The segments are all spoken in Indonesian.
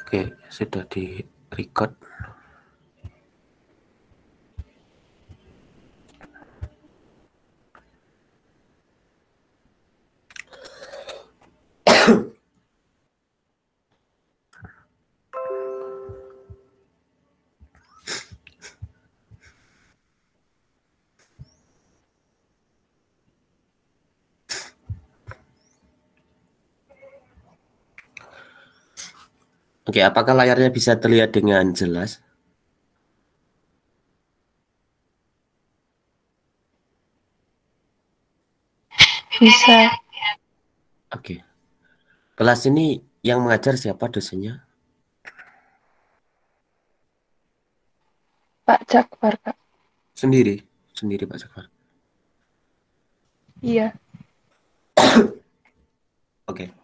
Oke, sudah di record. Oke, apakah layarnya bisa terlihat dengan jelas? Bisa. Oke. Kelas ini yang mengajar siapa dosennya? Pak Jakfar, Kak. Sendiri, sendiri Pak Jakfar. Iya. Oke.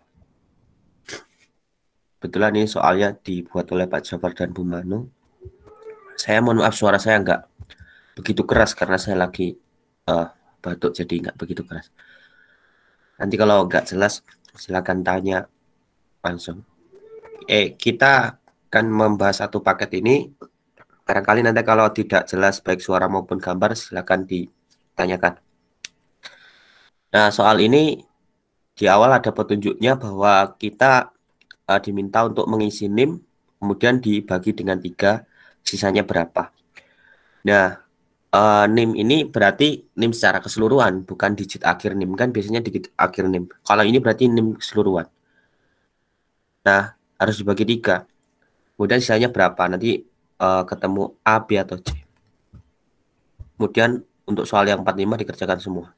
Kebetulan ini soalnya dibuat oleh Pak Jakfar dan Bu Manu. Saya mohon maaf suara saya nggak begitu keras karena saya lagi batuk, jadi nggak begitu keras. Nanti kalau nggak jelas silakan tanya langsung. Kita akan membahas satu paket ini. Barangkali nanti kalau tidak jelas baik suara maupun gambar silakan ditanyakan. Nah, soal ini di awal ada petunjuknya bahwa kita diminta untuk mengisi NIM, kemudian dibagi dengan 3, sisanya berapa. Nah, NIM ini berarti NIM secara keseluruhan, bukan digit akhir NIM. Kan biasanya digit akhir NIM. Kalau ini berarti NIM keseluruhan. Nah, harus dibagi 3. Kemudian sisanya berapa? Nanti ketemu A, B, atau C. Kemudian untuk soal yang 45 dikerjakan semua.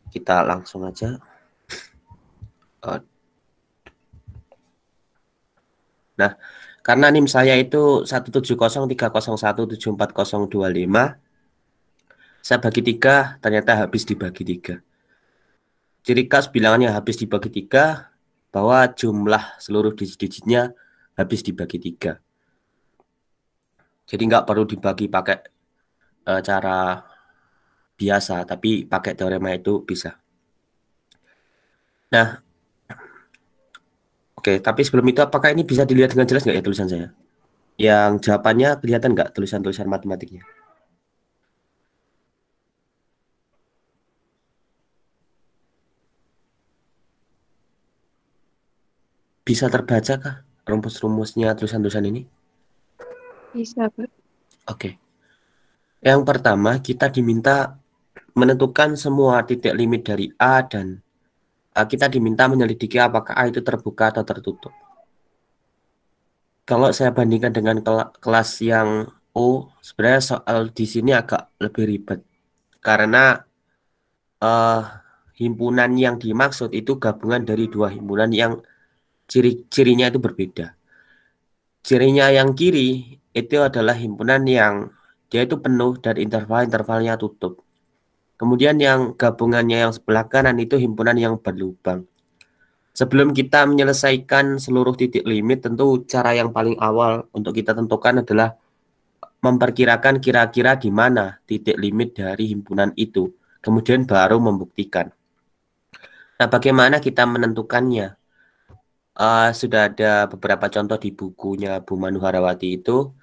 Kita langsung aja. Nah, karena NIM saya itu 17030174025, saya bagi 3, ternyata habis dibagi 3. Ciri khas bilangannya habis dibagi 3, bahwa jumlah seluruh digit-digitnya habis dibagi 3. Jadi nggak perlu dibagi pakai cara biasa, tapi pakai teorema itu bisa. Nah, oke, tapi sebelum itu apakah ini bisa dilihat dengan jelas nggak ya tulisan saya? Yang jawabannya kelihatan nggak tulisan-tulisan matematiknya? Bisa terbaca kah rumus-rumusnya tulisan-tulisan ini? Bisa, Pak. Oke. Yang pertama, kita diminta menentukan semua titik limit dari A dan kita diminta menyelidiki apakah A itu terbuka atau tertutup. Kalau saya bandingkan dengan kelas yang O, sebenarnya soal di sini agak lebih ribet. Karena himpunan yang dimaksud itu gabungan dari 2 himpunan yang ciri-cirinya itu berbeda. Cirinya yang kiri itu adalah himpunan yang dia itu penuh dan interval-intervalnya tutup. Kemudian yang gabungannya yang sebelah kanan itu himpunan yang berlubang. Sebelum kita menyelesaikan seluruh titik limit, tentu cara yang paling awal untuk kita tentukan adalah memperkirakan kira-kira di mana titik limit dari himpunan itu. Kemudian baru membuktikan. Nah, bagaimana kita menentukannya? Sudah ada beberapa contoh di bukunya Bu Manu Harawati itu,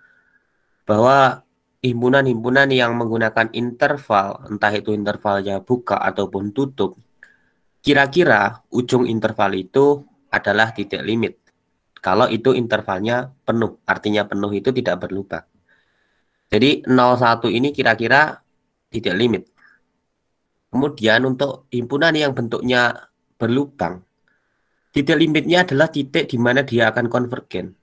bahwa himpunan-himpunan yang menggunakan interval, entah itu intervalnya buka ataupun tutup, kira-kira ujung interval itu adalah titik limit. Kalau itu intervalnya penuh, artinya penuh itu tidak berlubang. Jadi 01 ini kira-kira titik limit. Kemudian untuk himpunan yang bentuknya berlubang, titik limitnya adalah titik di mana dia akan konvergen.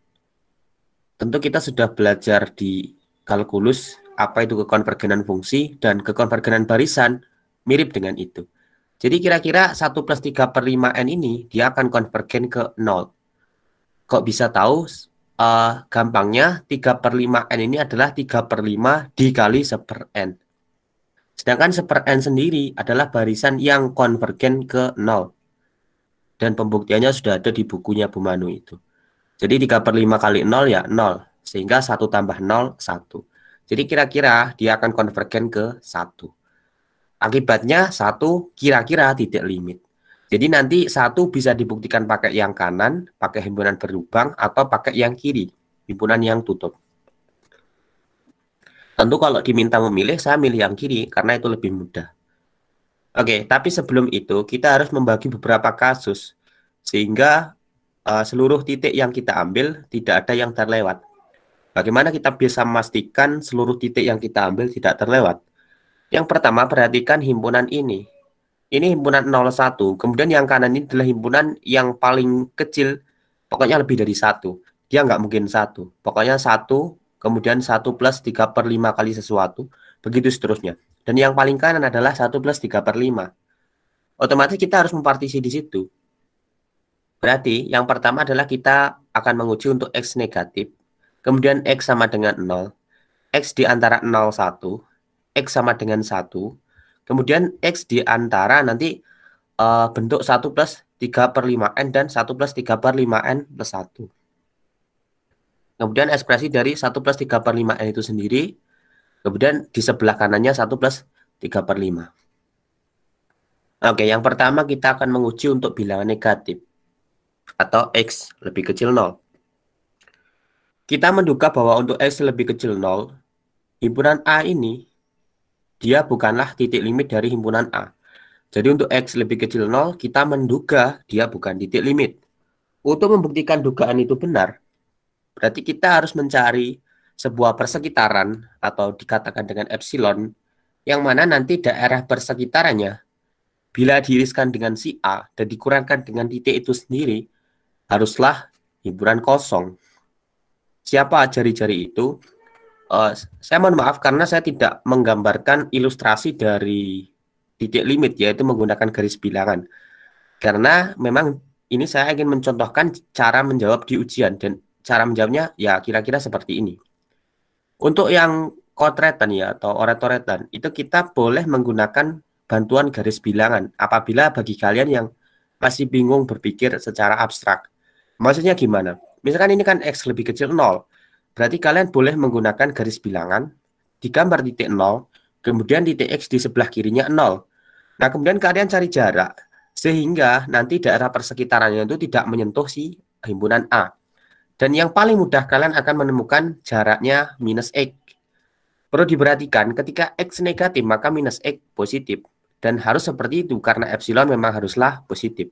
Tentu kita sudah belajar di kalkulus apa itu kekonvergenan fungsi dan kekonvergenan barisan mirip dengan itu. Jadi kira-kira 1 plus 3 per 5N ini dia akan konvergen ke 0. Kok bisa tahu? Gampangnya 3 per 5N ini adalah 3 per 5 dikali 1 per N. Sedangkan 1 per N sendiri adalah barisan yang konvergen ke 0. Dan pembuktiannya sudah ada di bukunya Bu Manu itu. Jadi 3 per 5 kali 0 ya 0. Sehingga 1 tambah 0, 1. Jadi kira-kira dia akan konvergen ke 1. Akibatnya 1 kira-kira titik limit. Jadi nanti satu bisa dibuktikan pakai yang kanan, pakai himpunan berlubang, atau pakai yang kiri, himpunan yang tutup. Tentu kalau diminta memilih, saya milih yang kiri karena itu lebih mudah. Oke, tapi sebelum itu kita harus membagi beberapa kasus sehingga seluruh titik yang kita ambil tidak ada yang terlewat. Bagaimana kita bisa memastikan seluruh titik yang kita ambil tidak terlewat? Yang pertama, perhatikan himpunan ini. Ini himpunan 01, kemudian yang kanan ini adalah himpunan yang paling kecil, pokoknya lebih dari satu. Dia nggak mungkin satu. Pokoknya satu, kemudian 1 plus 3/5 kali sesuatu, begitu seterusnya. Dan yang paling kanan adalah 1 plus 3/5. Otomatis kita harus mempartisi di situ. Berarti yang pertama adalah kita akan menguji untuk X negatif, kemudian X sama dengan 0, X di antara 0, 1, X sama dengan 1, kemudian X di antara nanti bentuk 1 plus 3/5N dan 1 plus 3/5N plus 1. Kemudian ekspresi dari 1 plus 3/5N itu sendiri, kemudian di sebelah kanannya 1 plus 3/5. Oke, yang pertama kita akan menguji untuk bilangan negatif atau X lebih kecil 0. Kita menduga bahwa untuk X lebih kecil 0, himpunan A ini dia bukanlah titik limit dari himpunan A. Jadi untuk X lebih kecil 0, kita menduga dia bukan titik limit. Untuk membuktikan dugaan itu benar, berarti kita harus mencari sebuah persekitaran atau dikatakan dengan epsilon, yang mana nanti daerah persekitarannya, bila diiriskan dengan si A dan dikurangkan dengan titik itu sendiri, haruslah himpunan kosong. Siapa jari-jari itu? Saya mohon maaf karena saya tidak menggambarkan ilustrasi dari titik limit, yaitu menggunakan garis bilangan. Karena memang ini saya ingin mencontohkan cara menjawab di ujian, dan cara menjawabnya ya kira-kira seperti ini. Untuk yang kotretan ya atau oret-oretan, itu kita boleh menggunakan bantuan garis bilangan apabila bagi kalian yang masih bingung berpikir secara abstrak. Maksudnya gimana? Misalkan ini kan X lebih kecil 0. Berarti kalian boleh menggunakan garis bilangan, digambar titik 0, kemudian titik X di sebelah kirinya 0. Nah, kemudian kalian cari jarak, sehingga nanti daerah persekitarannya itu tidak menyentuh si himpunan A. Dan yang paling mudah kalian akan menemukan jaraknya minus X. Perlu diperhatikan, ketika X negatif, maka minus X positif. Dan harus seperti itu, karena epsilon memang haruslah positif.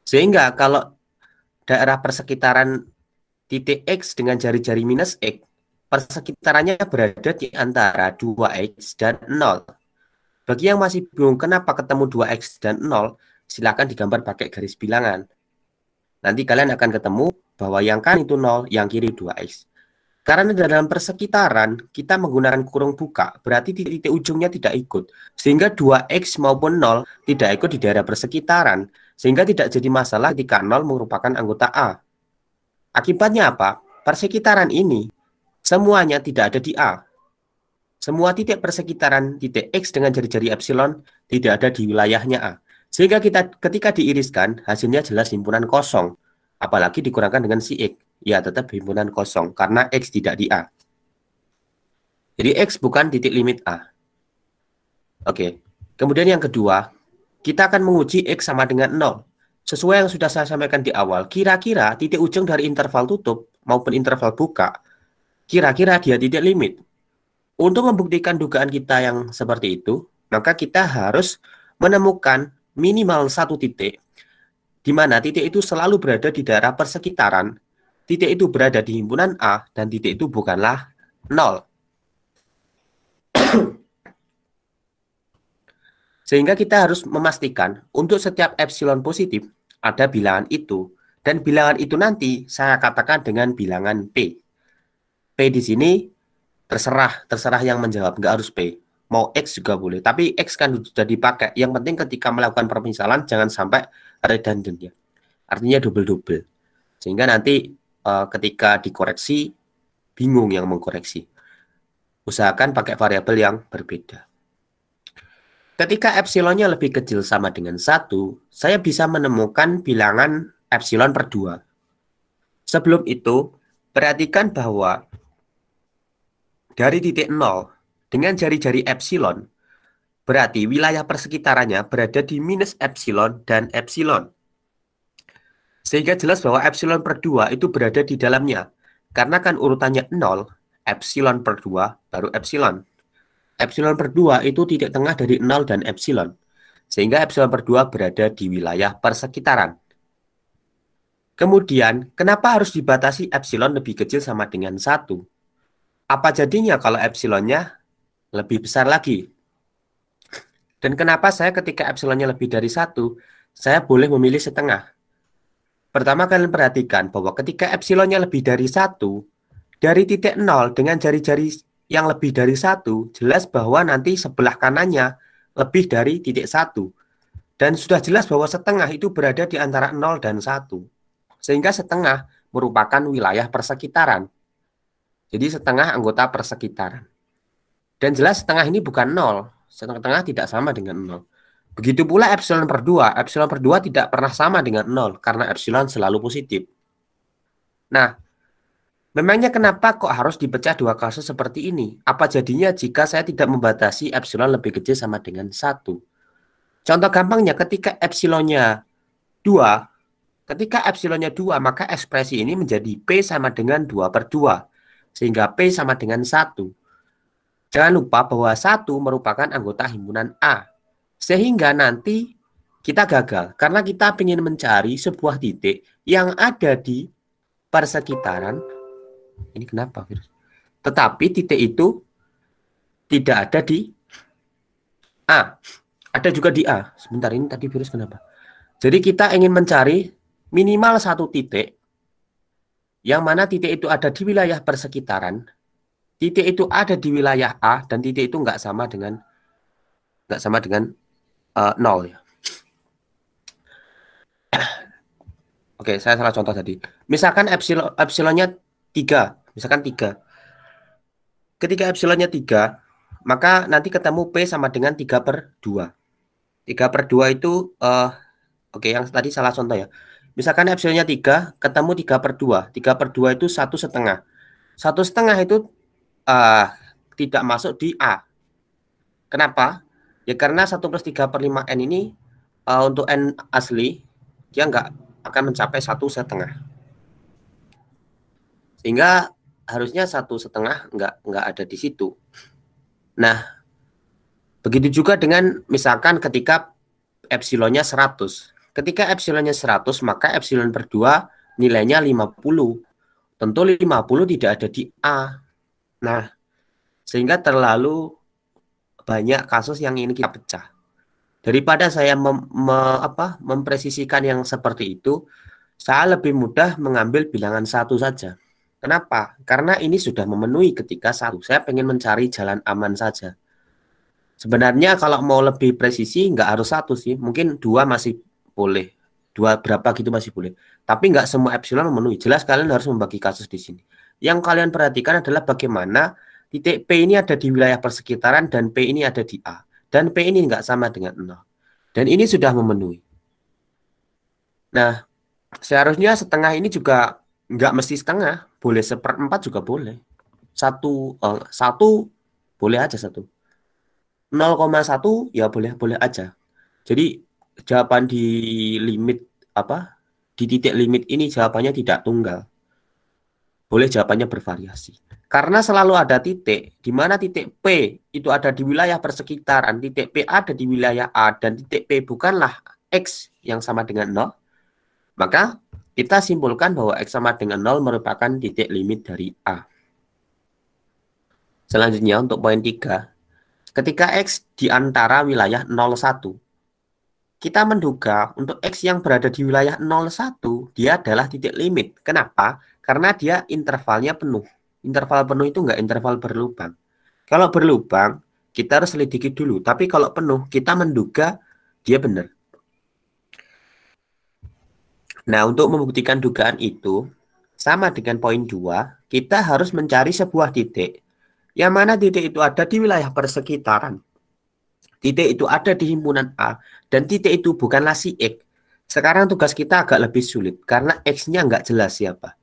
Sehingga kalau daerah persekitaran titik X dengan jari-jari minus X, persekitarannya berada di antara 2X dan 0. Bagi yang masih bingung kenapa ketemu 2X dan 0, silakan digambar pakai garis bilangan. Nanti kalian akan ketemu bahwa yang kanan itu 0, yang kiri 2X. Karena dalam persekitaran, kita menggunakan kurung buka, berarti titik ujungnya tidak ikut. Sehingga 2X maupun 0 tidak ikut di daerah persekitaran. Sehingga tidak jadi masalah ketika 0 merupakan anggota A. Akibatnya apa? Persekitaran ini semuanya tidak ada di A. Semua titik persekitaran titik X dengan jari-jari epsilon tidak ada di wilayahnya A. Sehingga ketika diiriskan, hasilnya jelas himpunan kosong. Apalagi dikurangkan dengan si X. Ya, tetap himpunan kosong karena X tidak di A. Jadi X bukan titik limit A. Oke. Kemudian yang kedua, kita akan menguji X sama dengan 0. Sesuai yang sudah saya sampaikan di awal, kira-kira titik ujung dari interval tutup maupun interval buka, kira-kira dia titik limit. Untuk membuktikan dugaan kita yang seperti itu, maka kita harus menemukan minimal satu titik, di mana titik itu selalu berada di daerah persekitaran, titik itu berada di himpunan A, dan titik itu bukanlah 0. Sehingga kita harus memastikan untuk setiap epsilon positif ada bilangan itu, dan bilangan itu nanti saya katakan dengan bilangan P. P di sini terserah yang menjawab, nggak harus P. Mau X juga boleh, tapi X kan sudah dipakai. Yang penting ketika melakukan permisalan jangan sampai redundant ya. Artinya double-double. Sehingga nanti ketika dikoreksi bingung yang mengkoreksi. Usahakan pakai variabel yang berbeda. Ketika epsilonnya lebih kecil sama dengan 1, saya bisa menemukan bilangan epsilon per 2. Sebelum itu, perhatikan bahwa dari titik 0 dengan jari-jari epsilon, Berarti wilayah persekitarannya berada di minus epsilon dan epsilon. Sehingga jelas bahwa epsilon per 2 itu berada di dalamnya. Karena kan urutannya 0, epsilon per 2, baru epsilon. Epsilon per 2 itu titik tengah dari 0 dan epsilon. Sehingga epsilon per 2 berada di wilayah persekitaran. Kemudian, kenapa harus dibatasi epsilon lebih kecil sama dengan 1? Apa jadinya kalau epsilonnya lebih besar lagi? Dan kenapa saya ketika epsilonnya lebih dari 1, saya boleh memilih setengah? Pertama, kalian perhatikan bahwa ketika epsilonnya lebih dari 1, dari titik 0 dengan jari-jari yang lebih dari 1, jelas bahwa nanti sebelah kanannya lebih dari titik 1. Dan sudah jelas bahwa setengah itu berada di antara 0 dan 1. Sehingga setengah merupakan wilayah persekitaran. Jadi setengah anggota persekitaran. Dan jelas setengah ini bukan 0. Setengah tidak sama dengan 0. Begitu pula epsilon per 2. Epsilon per 2 tidak pernah sama dengan 0. Karena epsilon selalu positif. Nah, memangnya kenapa kok harus dipecah dua kasus seperti ini? Apa jadinya jika saya tidak membatasi epsilon lebih kecil sama dengan 1? Contoh gampangnya, ketika epsilonnya 2, maka ekspresi ini menjadi P sama dengan 2 per 2. Sehingga P sama dengan 1. Jangan lupa bahwa 1 merupakan anggota himpunan A. Sehingga nanti kita gagal. Karena kita ingin mencari sebuah titik yang ada di persekitaran. Ini kenapa? Tetapi titik itu tidak ada di A. Ada juga di A. Sebentar, ini tadi virus kenapa? Jadi kita ingin mencari minimal satu titik yang mana titik itu ada di wilayah persekitaran, titik itu ada di wilayah A, dan titik itu nggak sama dengan 0 ya. Oke, saya salah contoh tadi. Misalkan epsilonnya 3, misalkan 3. Ketika epsilonnya 3, maka nanti ketemu P sama dengan 3 per 2. 3 per 2 itu, oke, yang tadi salah contoh ya. Misalkan epsilonnya 3, ketemu 3 per 2. 3 per 2 itu 1,5. 1,5 itu tidak masuk di A. Kenapa? Ya karena 1 plus 3 per 5N ini untuk N asli, dia nggak akan mencapai 1,5. Sehingga harusnya 1,5 nggak ada di situ. Nah, begitu juga dengan misalkan ketika epsilonnya 100. Ketika epsilonnya 100, maka epsilon per 2 nilainya 50. Tentu 50 tidak ada di A. Nah, sehingga terlalu banyak kasus yang ini kita pecah. Daripada saya mempresisikan yang seperti itu, saya lebih mudah mengambil bilangan 1 saja. Kenapa? Karena ini sudah memenuhi ketika 1. Saya pengen mencari jalan aman saja. Sebenarnya kalau mau lebih presisi nggak harus 1 sih. Mungkin 2 masih boleh. 2 berapa gitu masih boleh. Tapi nggak semua epsilon memenuhi. Jelas kalian harus membagi kasus di sini. Yang kalian perhatikan adalah bagaimana titik P ini ada di wilayah persekitaran dan P ini ada di A. Dan P ini nggak sama dengan 0. Dan ini sudah memenuhi. Nah, seharusnya setengah ini juga nggak mesti setengah. Boleh 1/4 juga boleh. 1 boleh aja 1. 0,1 ya boleh aja. Jadi jawaban di limit di titik limit ini jawabannya tidak tunggal. Boleh jawabannya bervariasi. Karena selalu ada titik di mana titik P itu ada di wilayah persekitaran, titik P ada di wilayah A, dan titik P bukanlah X yang sama dengan 0, maka kita simpulkan bahwa X sama dengan 0 merupakan titik limit dari A. Selanjutnya untuk poin 3. Ketika X di antara wilayah 0,1, kita menduga untuk X yang berada di wilayah 0,1, dia adalah titik limit. Kenapa? Karena dia intervalnya penuh. Interval penuh itu enggak interval berlubang. Kalau berlubang, kita harus selidiki dulu. Tapi kalau penuh, kita menduga dia benar. Nah, untuk membuktikan dugaan itu, sama dengan poin 2, kita harus mencari sebuah titik. Yang mana titik itu ada di wilayah persekitaran. Titik itu ada di himpunan A. Dan titik itu bukanlah si X. Sekarang tugas kita agak lebih sulit. Karena X-nya nggak jelas siapa.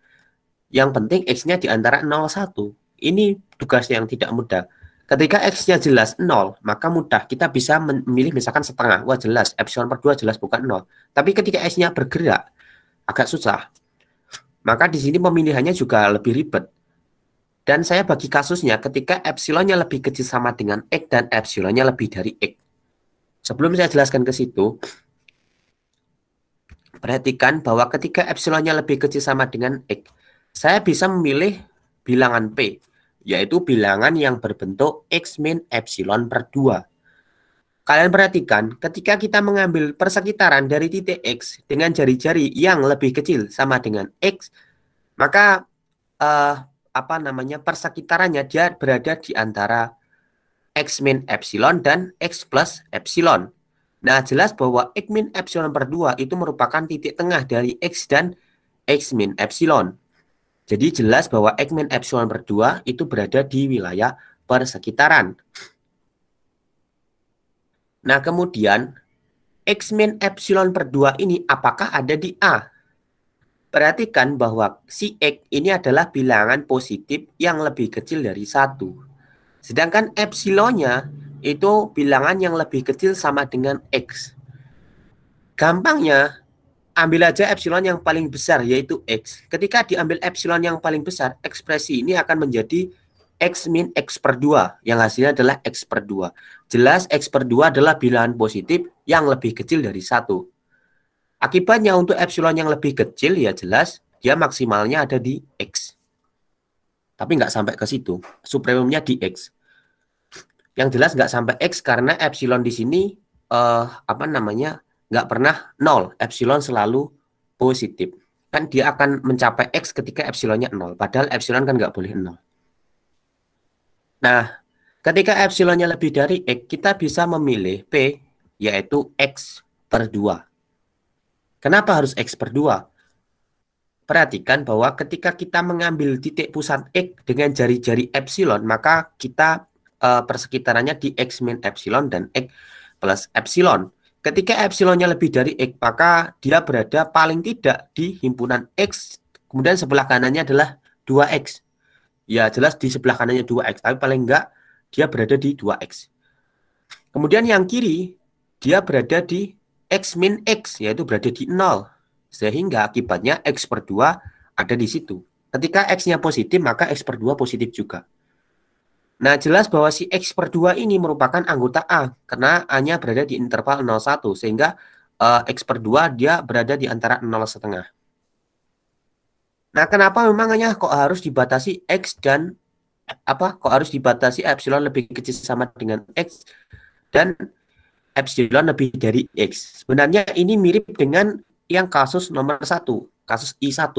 Yang penting X-nya di antara 0,1. Ini tugas yang tidak mudah. Ketika X-nya jelas 0, maka mudah kita bisa memilih misalkan setengah. Wah jelas, epsilon per 2 jelas bukan 0. Tapi ketika X-nya bergerak, agak susah. Maka di sini pemilihannya juga lebih ribet. Dan saya bagi kasusnya ketika epsilonnya lebih kecil sama dengan X dan epsilonnya lebih dari X. Sebelum saya jelaskan ke situ, perhatikan bahwa ketika epsilonnya lebih kecil sama dengan X, saya bisa memilih bilangan P, yaitu bilangan yang berbentuk X min epsilon per 2. Kalian perhatikan, ketika kita mengambil persekitaran dari titik X dengan jari-jari yang lebih kecil sama dengan X, maka persekitarannya dia berada di antara X min epsilon dan X plus epsilon. Nah, jelas bahwa X min epsilon per 2 itu merupakan titik tengah dari X dan X min epsilon. Jadi jelas bahwa X min epsilon per 2 itu berada di wilayah persekitaran. Nah, kemudian X min epsilon per 2 ini apakah ada di A? Perhatikan bahwa si X ini adalah bilangan positif yang lebih kecil dari 1. Sedangkan epsilonnya itu bilangan yang lebih kecil sama dengan X. Gampangnya, ambil aja epsilon yang paling besar yaitu X. Ketika diambil epsilon yang paling besar, ekspresi ini akan menjadi X min X per 2. Yang hasilnya adalah X per 2. Jelas X per 2 adalah bilangan positif yang lebih kecil dari 1. Akibatnya untuk epsilon yang lebih kecil ya jelas dia maksimalnya ada di X. Tapi nggak sampai ke situ. Supremumnya di X. Yang jelas nggak sampai X karena epsilon di sini nggak pernah 0. Epsilon selalu positif. Kan dia akan mencapai X ketika epsilonnya 0. Padahal epsilon kan nggak boleh 0. Nah, ketika epsilonnya lebih dari X, kita bisa memilih P, yaitu X per 2. Kenapa harus X per 2? Perhatikan bahwa ketika kita mengambil titik pusat X dengan jari-jari epsilon, maka kita persekitarannya di X min epsilon dan X plus epsilon. Ketika epsilonnya lebih dari X, maka dia berada paling tidak di himpunan X, kemudian sebelah kanannya adalah 2X. Ya jelas di sebelah kanannya 2X, tapi paling enggak dia berada di 2X. Kemudian yang kiri, dia berada di X min X, yaitu berada di 0. Sehingga akibatnya X per 2 ada di situ. Ketika X-nya positif, maka X per 2 positif juga. Nah, jelas bahwa si X per 2 ini merupakan anggota A, karena A-nya berada di interval 0,1, sehingga X per 2 dia berada di antara 0,5. Nah, kenapa memangnya kok harus dibatasi X dan kok harus dibatasi epsilon lebih kecil sama dengan X dan epsilon lebih dari X? Sebenarnya ini mirip dengan yang kasus nomor 1, kasus I1.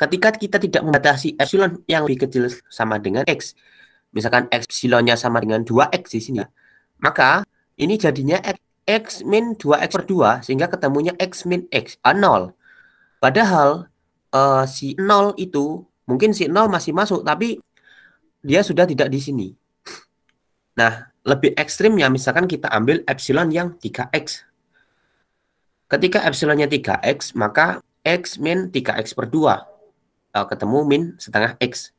Ketika kita tidak membatasi epsilon yang lebih kecil sama dengan X, misalkan epsilonnya sama dengan 2X di sini, maka ini jadinya X min 2X per 2, sehingga ketemunya X min X, 0. Padahal si 0 itu, mungkin si 0 masih masuk, tapi dia sudah tidak di sini. Nah, lebih ekstrimnya misalkan kita ambil epsilon yang 3X. Ketika epsilonnya 3X, maka X min 3X per 2. Ketemu min setengah X.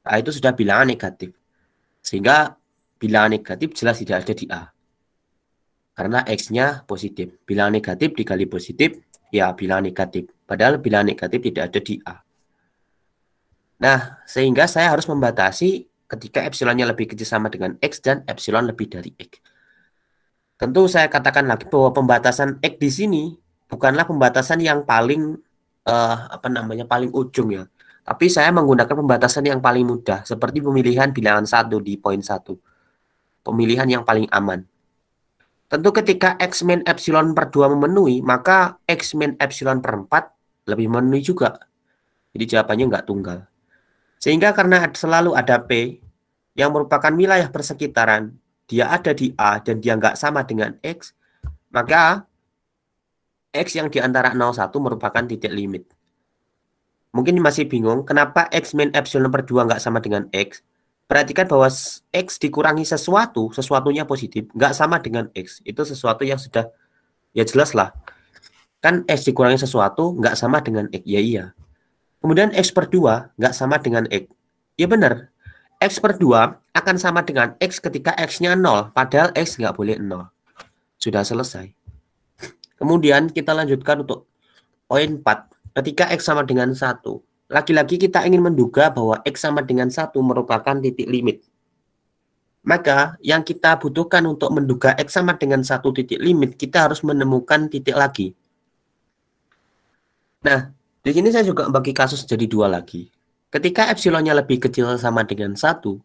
Nah, itu sudah bilangan negatif. Sehingga bilangan negatif jelas tidak ada di A. Karena X-nya positif. Bilangan negatif dikali positif, ya bilangan negatif. Padahal bilangan negatif tidak ada di A. Nah, sehingga saya harus membatasi ketika epsilonnya lebih kecil sama dengan X dan epsilon lebih dari X. Tentu saya katakan lagi bahwa pembatasan X di sini bukanlah pembatasan yang paling paling ujung ya. Tapi saya menggunakan pembatasan yang paling mudah, seperti pemilihan bilangan 1 di poin 1. Pemilihan yang paling aman. Tentu ketika X min epsilon per 2 memenuhi, maka X min epsilon per 4 lebih memenuhi juga. Jadi jawabannya nggak tunggal. Sehingga karena selalu ada P yang merupakan wilayah persekitaran, dia ada di A dan dia nggak sama dengan X, maka X yang di antara 0,1 merupakan titik limit. Mungkin masih bingung, kenapa X min epsilon per 2 nggak sama dengan X? Perhatikan bahwa X dikurangi sesuatu, sesuatunya positif, nggak sama dengan X. Itu sesuatu yang sudah, ya jelas lah. Kan X dikurangi sesuatu, nggak sama dengan X. Ya iya. Kemudian X per 2 nggak sama dengan X. Ya benar. X per 2 akan sama dengan X ketika X-nya 0, padahal X nggak boleh 0. Sudah selesai. Kemudian kita lanjutkan untuk poin 4. Ketika X sama dengan 1. Lagi-lagi kita ingin menduga bahwa X sama dengan 1 merupakan titik limit. Maka yang kita butuhkan untuk menduga X sama dengan 1 titik limit, kita harus menemukan titik lagi. Nah, di sini saya juga bagi kasus jadi 2 lagi. Ketika epsilonnya lebih kecil sama dengan 1,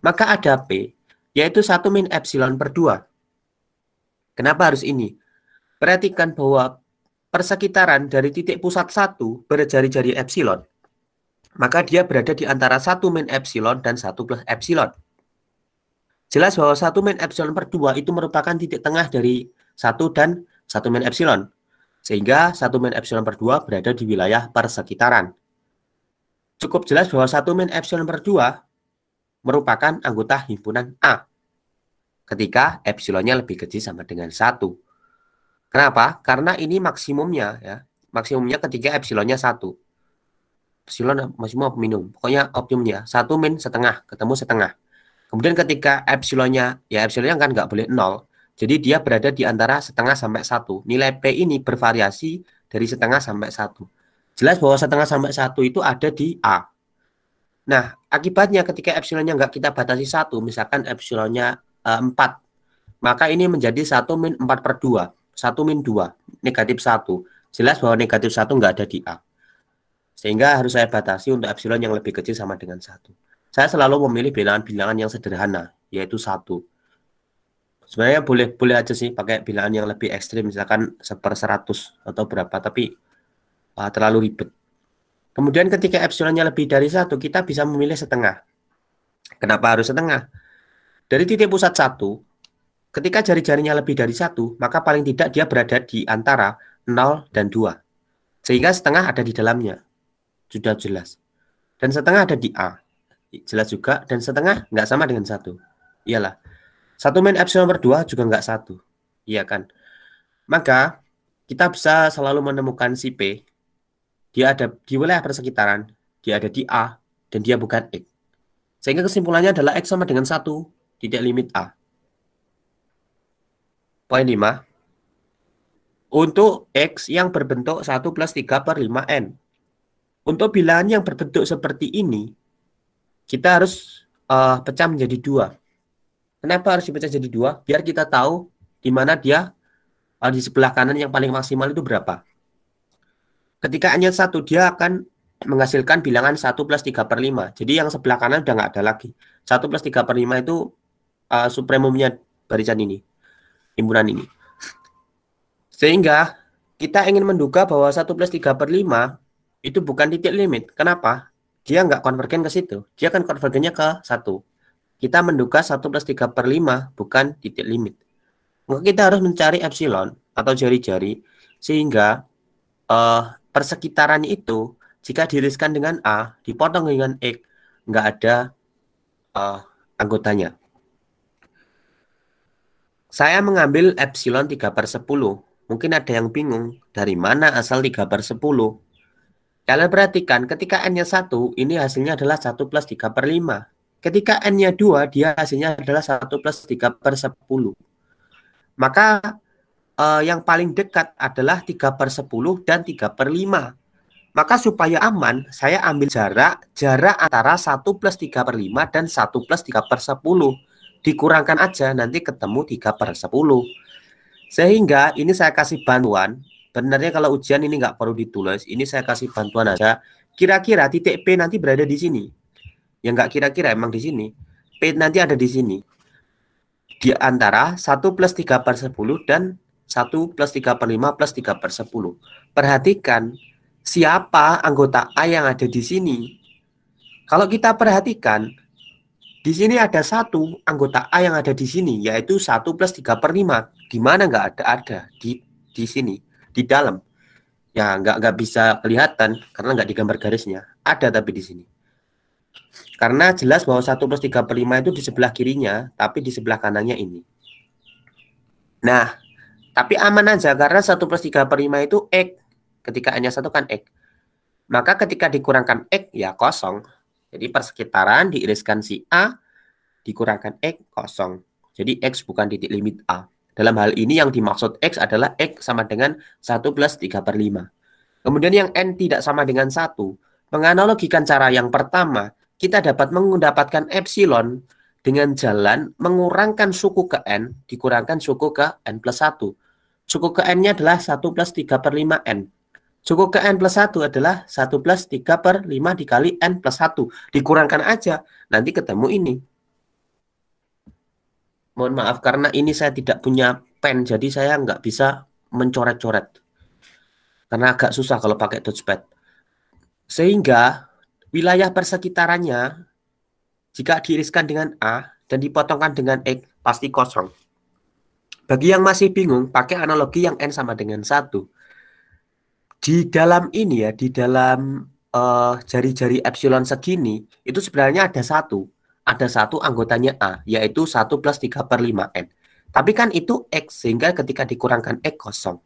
maka ada P, yaitu 1 min epsilon per 2. Kenapa harus ini? Perhatikan bahwa persekitaran dari titik pusat 1 berjari-jari epsilon, maka dia berada di antara 1 min epsilon dan 1 plus epsilon. Jelas bahwa 1 min epsilon per 2 itu merupakan titik tengah dari 1 dan 1 min epsilon. Sehingga 1 min epsilon per 2 berada di wilayah persekitaran. Cukup jelas bahwa 1 min epsilon per 2 merupakan anggota himpunan A. Ketika epsilonnya lebih kecil sama dengan 1. Kenapa? Karena ini maksimumnya, ya. Maksimumnya ketika epsilonnya 1. Epsilon maksimum apa minimum? Pokoknya optimumnya 1 min setengah, ketemu setengah. Kemudian ketika epsilonnya kan nggak boleh 0. Jadi dia berada di antara setengah sampai 1. Nilai P ini bervariasi dari setengah sampai 1. Jelas bahwa setengah sampai 1 itu ada di A. Nah, akibatnya ketika epsilonnya nggak kita batasi 1, misalkan epsilonnya 4, maka ini menjadi 1 min 4 per 2. 1 min 2, negatif 1. Jelas bahwa negatif 1 nggak ada di A. Sehingga harus saya batasi untuk epsilon yang lebih kecil sama dengan 1. Saya selalu memilih bilangan-bilangan yang sederhana, yaitu 1. Sebenarnya boleh aja sih pakai bilangan yang lebih ekstrim, misalkan 1/100 atau berapa, tapi terlalu ribet. Kemudian ketika epsilonnya lebih dari 1, kita bisa memilih setengah. Kenapa harus setengah? Dari titik pusat 1, ketika jari-jarinya lebih dari 1, maka paling tidak dia berada di antara 0 dan 2. Sehingga setengah ada di dalamnya. Sudah jelas. Dan setengah ada di A. Jelas juga. Dan setengah nggak sama dengan 1. Iyalah. 1 min epsilon per 2 juga nggak 1. Iya kan? Maka kita bisa selalu menemukan si P. Dia ada di wilayah persekitaran. Dia ada di A. Dan dia bukan X. Sehingga kesimpulannya adalah X sama dengan 1. Titik limit A. Poin 5. Untuk X yang berbentuk 1 plus 3 per 5N. Untuk bilangan yang berbentuk seperti ini, kita harus pecah menjadi 2. Kenapa harus dipecah jadi 2? Biar kita tahu di mana dia di sebelah kanan yang paling maksimal itu berapa. Ketika N-nya 1, dia akan menghasilkan bilangan 1 plus 3 per 5. Jadi yang sebelah kanan udah nggak ada lagi. 1 plus 3 per 5 itu supremumnya barisan ini, himpunan ini. Sehingga kita ingin menduga bahwa 1 plus 3 per 5 itu bukan titik limit. Kenapa? Dia nggak konvergen ke situ. Dia akan konvergennya ke 1. Kita menduga 1 plus 3 per 5 bukan titik limit. Maka kita harus mencari epsilon atau jari-jari. Sehingga persekitaran itu, jika diriskan dengan A, dipotong dengan X, nggak ada anggotanya. Saya mengambil epsilon 3 per 10. Mungkin ada yang bingung, dari mana asal 3 per 10? Kalian perhatikan, ketika N-nya 1, ini hasilnya adalah 1 plus 3 per 5. Ketika N-nya 2, dia hasilnya adalah 1 plus 3 per 10. Maka yang paling dekat adalah 3 per 10 dan 3 per 5. Maka supaya aman, saya ambil jarak antara 1 plus 3 per 5 dan 1 plus 3 per 10. Dikurangkan aja, nanti ketemu 3 per 10. Sehingga ini saya kasih bantuan. Sebenarnya kalau ujian ini nggak perlu ditulis. Ini saya kasih bantuan aja. Kira-kira titik P nanti berada di sini. Ya nggak kira-kira, emang di sini. P nanti ada di sini. Di antara 1 plus 3 per 10 dan 1 plus 3 per 5 plus 3 per 10. Perhatikan siapa anggota A yang ada di sini. Kalau kita perhatikan, di sini ada satu anggota A yang ada di sini, yaitu 1 plus 3 per 5. Di mana nggak ada? Di sini. Di dalam ya nggak bisa kelihatan karena nggak digambar garisnya, ada tapi di sini karena jelas bahwa 1 plus 3 per 5 itu di sebelah kirinya, tapi di sebelah kanannya ini. Nah, tapi aman aja karena 1 plus 3 per 5 itu X. Ketika N-nya 1 kan X, maka ketika dikurangkan X ya kosong. Jadi persekitaran diiriskan si A dikurangkan X kosong. Jadi X bukan titik limit A. Dalam hal ini yang dimaksud X adalah X sama dengan 1 plus 3/5. Kemudian yang N tidak sama dengan 1. Menganalogikan cara yang pertama, kita dapat mendapatkan epsilon dengan jalan mengurangkan suku ke N dikurangkan suku ke N plus 1. Suku ke N-nya adalah 1 plus 3/5 N. Suku ke N plus 1 adalah 1 plus 3/5 dikali N plus 1. Dikurangkan aja, nanti ketemu ini. Mohon maaf, karena ini saya tidak punya pen, jadi saya nggak bisa mencoret-coret. Karena agak susah kalau pakai touchpad. Sehingga wilayah persekitarannya, jika diiriskan dengan A dan dipotongkan dengan X, pasti kosong. Bagi yang masih bingung, pakai analogi yang N sama dengan 1. Di dalam ini ya, di dalam jari-jari epsilon segini, itu sebenarnya ada satu anggotanya A, yaitu 1 plus 3/5 N. Tapi kan itu X, sehingga ketika dikurangkan X kosong.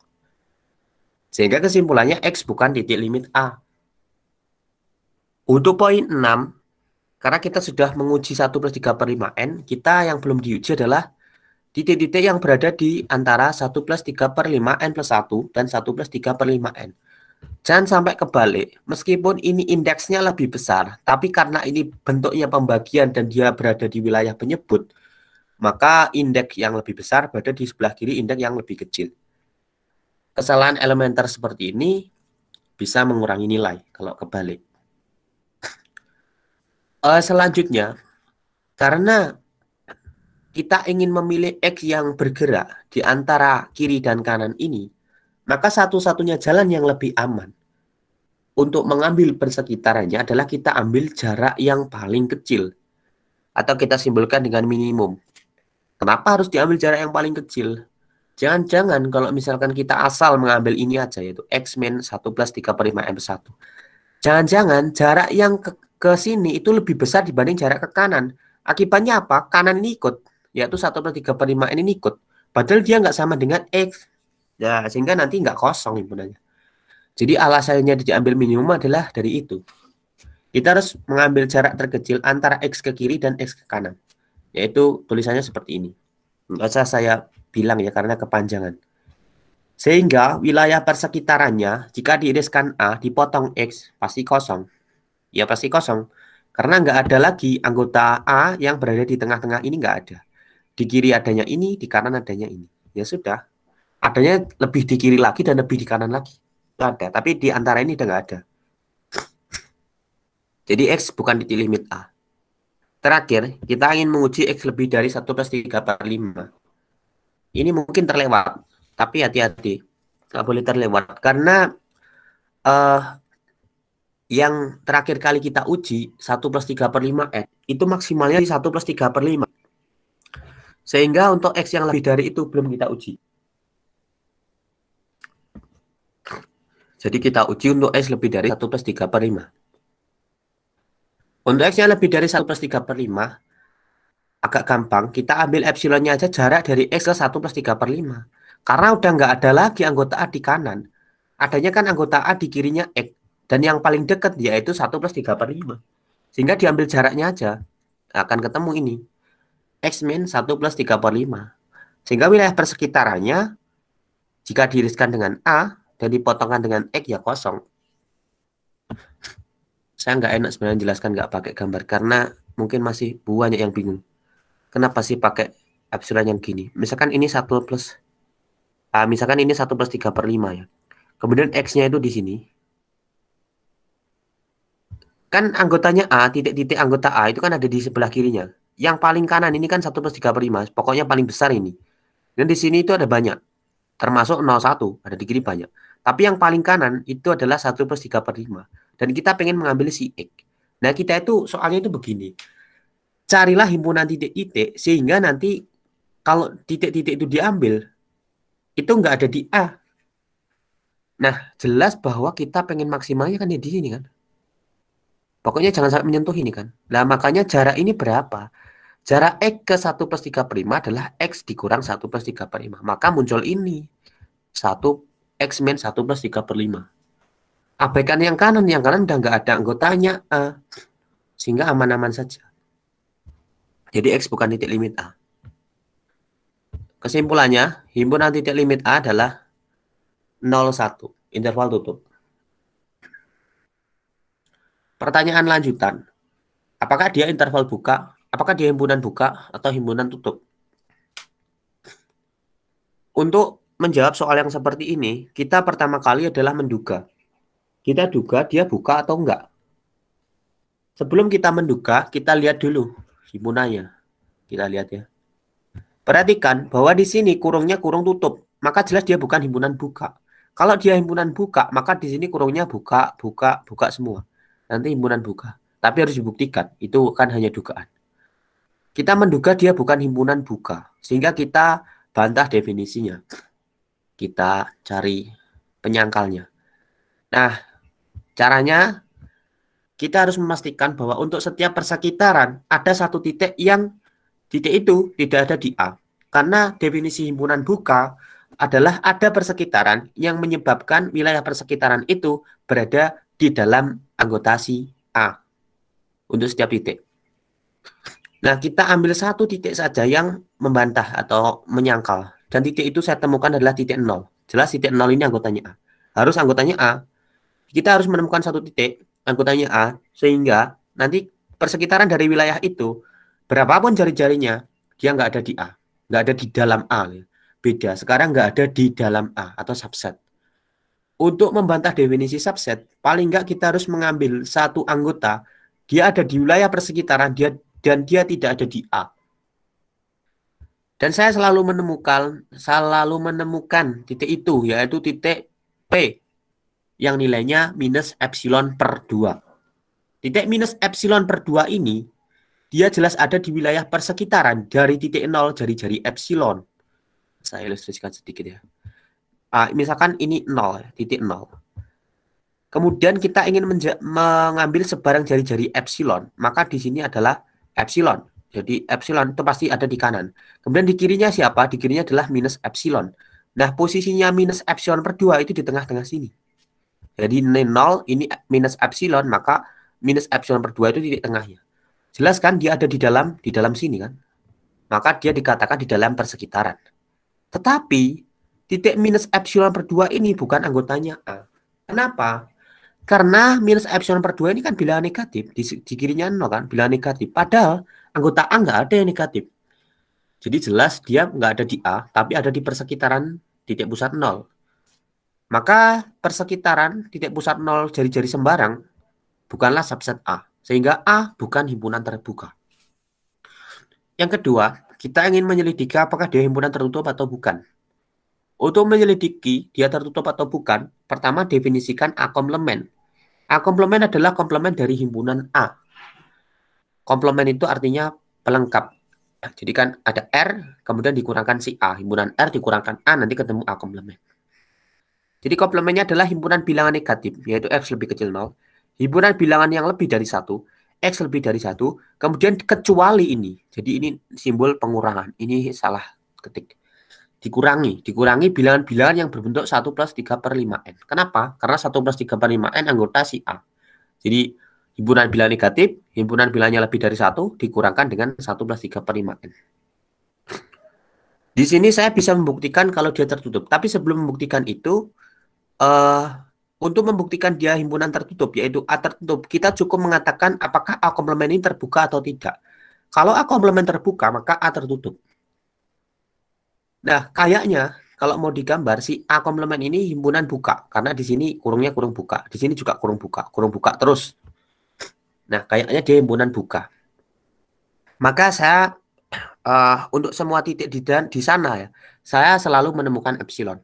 Sehingga kesimpulannya X bukan titik limit A. Untuk poin 6, karena kita sudah menguji 1 plus 3/5 N, kita yang belum diuji adalah titik-titik yang berada di antara 1 plus 3/5 N plus 1 dan 1 plus 3/5 N. Jangan sampai kebalik, meskipun ini indeksnya lebih besar, tapi karena ini bentuknya pembagian dan dia berada di wilayah penyebut, maka indeks yang lebih besar berada di sebelah kiri indeks yang lebih kecil. Kesalahan elementer seperti ini bisa mengurangi nilai kalau kebalik. Selanjutnya, karena kita ingin memilih X yang bergerak di antara kiri dan kanan ini, maka satu-satunya jalan yang lebih aman untuk mengambil persekitarannya adalah kita ambil jarak yang paling kecil. Atau kita simbolkan dengan minimum. Kenapa harus diambil jarak yang paling kecil? Jangan-jangan kalau misalkan kita asal mengambil ini aja, yaitu X min 1 plus 3/5 N plus 1. Jangan-jangan jarak yang ke sini itu lebih besar dibanding jarak ke kanan. Akibatnya apa? Kanan ini ikut, yaitu 1 plus 3/5 N ini ikut. Padahal dia nggak sama dengan X. Ya, sehingga nanti nggak kosong himpunannya. Jadi alasannya diambil minimum adalah dari itu. Kita harus mengambil jarak terkecil antara X ke kiri dan X ke kanan. Yaitu tulisannya seperti ini. Nggak usah saya bilang ya karena kepanjangan. Sehingga wilayah persekitarannya jika diiriskan A dipotong X pasti kosong. Ya pasti kosong. Karena nggak ada lagi anggota A yang berada di tengah-tengah ini nggak ada. Di kiri adanya ini, di kanan adanya ini. Ya sudah. Adanya lebih di kiri lagi dan lebih di kanan lagi. Ada, tapi di antara ini udah nggak ada. Jadi X bukan titik limit A. Terakhir, kita ingin menguji X lebih dari 1 plus 3/5. Ini mungkin terlewat, tapi hati-hati. Nggak boleh terlewat, karena yang terakhir kali kita uji 1 plus 3/5 X, itu maksimalnya di 1 plus 3/5. Sehingga untuk X yang lebih dari itu belum kita uji. Jadi kita uji untuk X lebih dari 1 plus 3/5. Untuk X yang lebih dari 1 plus 3/5, agak gampang. Kita ambil epsilonnya aja jarak dari X ke 1 plus 3/5. Karena udah nggak ada lagi anggota A di kanan. Adanya kan anggota A di kirinya X. Dan yang paling dekat yaitu 1 plus 3/5. Sehingga diambil jaraknya aja. Akan ketemu ini. X min 1 plus 3/5. Sehingga wilayah persekitarannya, jika diiriskan dengan A, dan dipotongkan dengan X ya kosong. Saya nggak enak sebenarnya jelaskan nggak pakai gambar karena mungkin masih banyak yang bingung. Kenapa sih pakai epsilon yang gini? Misalkan ini 1 plus misalkan ini 1 plus 3/5 ya. Kemudian X-nya itu di sini. Kan anggotanya A, titik-titik anggota A itu kan ada di sebelah kirinya. Yang paling kanan ini kan 1 plus 3/5, pokoknya paling besar ini. Dan di sini itu ada banyak. Termasuk 0,1, ada di kiri banyak. Tapi yang paling kanan itu adalah 1 plus 3/5. Dan kita pengen mengambil si X. Nah, kita itu soalnya itu begini. Carilah himpunan titik-titik sehingga nanti kalau titik-titik itu diambil, itu nggak ada di A. Nah, jelas bahwa kita pengen maksimalnya kan di sini kan. Pokoknya jangan sampai menyentuh ini kan. Nah, makanya jarak ini berapa? Jarak X ke 1 plus 3/5 adalah X dikurang 1 plus 3/5. Maka muncul ini. 1 X min 1 plus 3/5. Abaikan yang kanan udah nggak ada anggotanya A. Sehingga aman-aman saja. Jadi X bukan titik limit A. Kesimpulannya, himpunan titik limit A adalah 0,1, interval tutup. Pertanyaan lanjutan. Apakah dia interval buka? Apakah dia himpunan buka atau himpunan tutup? Untuk menjawab soal yang seperti ini, kita pertama kali adalah menduga. Kita duga dia buka atau enggak. Sebelum kita menduga, kita lihat dulu himpunannya. Kita lihat ya. Perhatikan bahwa di sini kurungnya kurung tutup, maka jelas dia bukan himpunan buka. Kalau dia himpunan buka, maka di sini kurungnya buka semua. Nanti himpunan buka. Tapi harus dibuktikan, itu kan hanya dugaan. Kita menduga dia bukan himpunan buka, sehingga kita bantah definisinya. Kita cari penyangkalnya. Nah, caranya kita harus memastikan bahwa untuk setiap persekitaran ada satu titik yang titik itu tidak ada di A. Karena definisi himpunan buka adalah ada persekitaran yang menyebabkan wilayah persekitaran itu berada di dalam anggotasi A untuk setiap titik. Nah, kita ambil satu titik saja yang membantah atau menyangkal. Dan titik itu saya temukan adalah titik 0. Jelas titik 0 ini anggotanya A. Harus anggotanya A. Kita harus menemukan satu titik anggotanya A, sehingga nanti persekitaran dari wilayah itu, berapapun jari-jarinya, dia nggak ada di A. Nggak ada di dalam A. Beda, sekarang nggak ada di dalam A atau subset. Untuk membantah definisi subset, paling nggak kita harus mengambil satu anggota, dia ada di wilayah persekitaran, dan dia tidak ada di A. Dan saya selalu menemukan titik itu, yaitu titik P, yang nilainya minus epsilon per 2. Titik minus epsilon per 2 ini, dia jelas ada di wilayah persekitaran dari titik 0 jari-jari epsilon. Saya ilustrasikan sedikit ya. Misalkan ini 0, titik 0. Kemudian kita ingin mengambil sebarang jari-jari epsilon, maka di sini adalah epsilon. Jadi epsilon itu pasti ada di kanan. Kemudian di kirinya siapa? Di kirinya adalah minus epsilon. Nah, posisinya minus epsilon per 2 itu di tengah-tengah sini. Jadi 0 ini minus epsilon, maka minus epsilon per 2 itu titik tengahnya. Jelas kan dia ada di dalam sini kan? Maka dia dikatakan di dalam persekitaran. Tetapi titik minus epsilon per 2 ini bukan anggotanya A. Kenapa? Karena minus epsilon per 2 ini kan bilangan negatif. Di kirinya 0 kan, bilangan negatif. Padahal anggota A nggak ada yang negatif. Jadi jelas dia nggak ada di A, tapi ada di persekitaran titik pusat 0. Maka persekitaran titik pusat 0 jari-jari sembarang bukanlah subset A. Sehingga A bukan himpunan terbuka. Yang kedua, kita ingin menyelidiki apakah dia himpunan tertutup atau bukan. Untuk menyelidiki dia tertutup atau bukan, pertama definisikan A komplement. A komplement adalah komplement dari himpunan A. Komplement itu artinya pelengkap. Jadi kan ada R, kemudian dikurangkan si A. Himpunan R dikurangkan A, nanti ketemu A komplement. Jadi komplementnya adalah himpunan bilangan negatif, yaitu X lebih kecil 0. Himpunan bilangan yang lebih dari 1, X lebih dari 1, kemudian kecuali ini. Jadi ini simbol pengurangan. Ini salah ketik. Dikurangi bilangan-bilangan yang berbentuk 1 plus 3 per 5N. Kenapa? Karena 1 plus 3 per 5N anggota si A. Jadi himpunan bilangan negatif, himpunan bilangannya lebih dari 1, dikurangkan dengan 1 plus 3 per 5N. Di sini saya bisa membuktikan kalau dia tertutup. Tapi sebelum membuktikan itu, untuk membuktikan dia himpunan tertutup, yaitu A tertutup, kita cukup mengatakan apakah A komplement ini terbuka atau tidak. Kalau A komplement terbuka, maka A tertutup. Nah, kayaknya kalau mau digambar si A komplement ini himpunan buka, karena di sini kurungnya kurung buka, di sini juga kurung buka terus. Nah, kayaknya dia himpunan buka. Maka saya untuk semua titik di sana ya, saya selalu menemukan epsilon.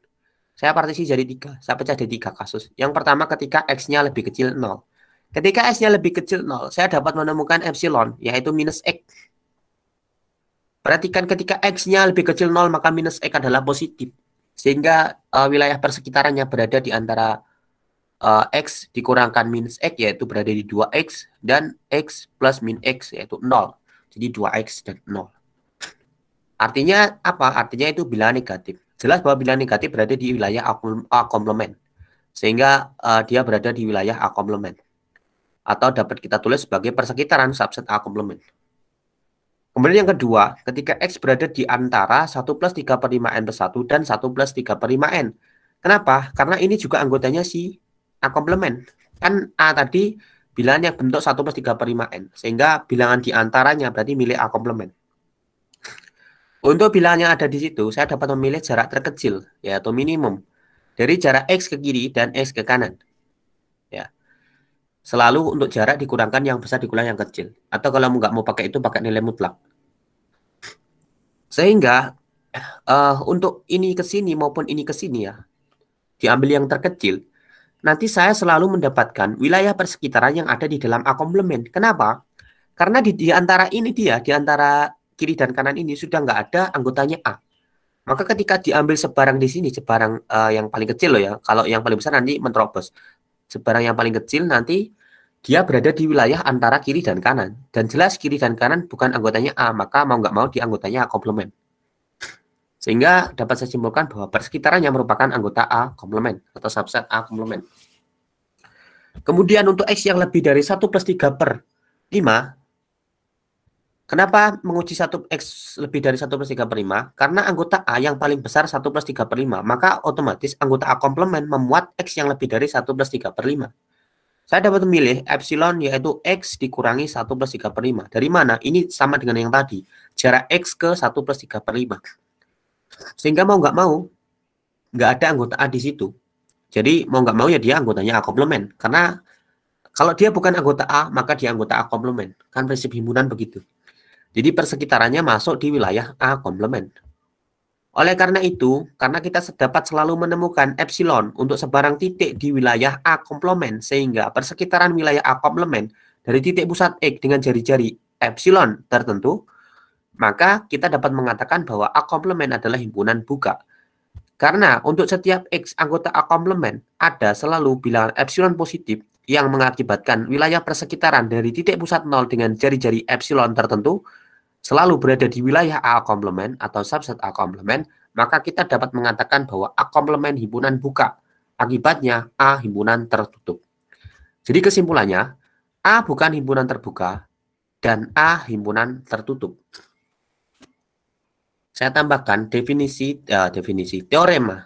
Saya partisi jadi 3, saya pecah jadi 3 kasus. Yang pertama ketika X-nya lebih kecil 0. Ketika X-nya lebih kecil 0, saya dapat menemukan epsilon, yaitu minus X. Perhatikan ketika X-nya lebih kecil 0, maka minus X adalah positif. Sehingga wilayah persekitarannya berada di antara X dikurangkan minus X, yaitu berada di 2X, dan X plus min X, yaitu 0. Jadi 2X dan 0. Artinya apa? Artinya itu bilangan negatif. Jelas bahwa bilangan negatif berada di wilayah A komplement. Sehingga dia berada di wilayah A komplement. atau dapat kita tulis sebagai persekitaran subset A komplement. Kemudian yang kedua, ketika X berada di antara 1 plus 3/5 N plus 1 dan 1 plus 3/5 N. Kenapa? Karena ini juga anggotanya si A komplement. Kan A tadi bilangannya bentuk 1 plus 3/5 N. Sehingga bilangan di antaranya berarti milik A komplement. Untuk bilangan yang ada di situ, saya dapat memilih jarak terkecil, yaitu minimum, dari jarak X ke kiri dan X ke kanan. Ya. Selalu untuk jarak dikurangkan yang besar dikurangi yang kecil. Atau kalau nggak mau pakai itu, pakai nilai mutlak. Sehingga untuk ini ke sini maupun ini ke sini ya, diambil yang terkecil, nanti saya selalu mendapatkan wilayah persekitaran yang ada di dalam A komplement. Kenapa? Karena di antara ini di antara kiri dan kanan ini sudah nggak ada anggotanya A. Maka ketika diambil sebarang di sini, sebarang yang paling kecil loh ya, kalau yang paling besar nanti menerobos. Sebarang yang paling kecil nanti dia berada di wilayah antara kiri dan kanan. Dan jelas kiri dan kanan bukan anggotanya A, maka mau nggak mau di anggotanya A komplement. Sehingga dapat saya simpulkan bahwa persekitarannya merupakan anggota A komplement atau subset A komplement. Kemudian untuk X yang lebih dari 1 plus 3/5, kenapa menguji 1X lebih dari 1 plus 3/5? Karena anggota A yang paling besar 1 plus 3/5, maka otomatis anggota A komplement memuat X yang lebih dari 1 plus 3/5. Saya dapat memilih epsilon yaitu X dikurangi 1 plus 3/5. Dari mana? Ini sama dengan yang tadi. Jarak X ke 1 plus 3/5. Sehingga mau nggak mau, nggak ada anggota A di situ. Jadi mau nggak mau ya dia anggotanya A komplement. Karena kalau dia bukan anggota A, maka dia anggota A komplement. Kan prinsip himpunan begitu. Jadi persekitarannya masuk di wilayah A komplement. Oleh karena itu, karena kita dapat selalu menemukan epsilon untuk sebarang titik di wilayah A komplement, sehingga persekitaran wilayah A komplement dari titik pusat X dengan jari-jari epsilon tertentu, maka kita dapat mengatakan bahwa A komplement adalah himpunan buka. Karena untuk setiap X anggota A komplement ada selalu bilangan epsilon positif yang mengakibatkan wilayah persekitaran dari titik pusat 0 dengan jari-jari epsilon tertentu selalu berada di wilayah A komplement atau subset A komplement, maka kita dapat mengatakan bahwa A komplement himpunan buka. Akibatnya A himpunan tertutup. Jadi kesimpulannya, A bukan himpunan terbuka dan A himpunan tertutup. Saya tambahkan definisi teorema.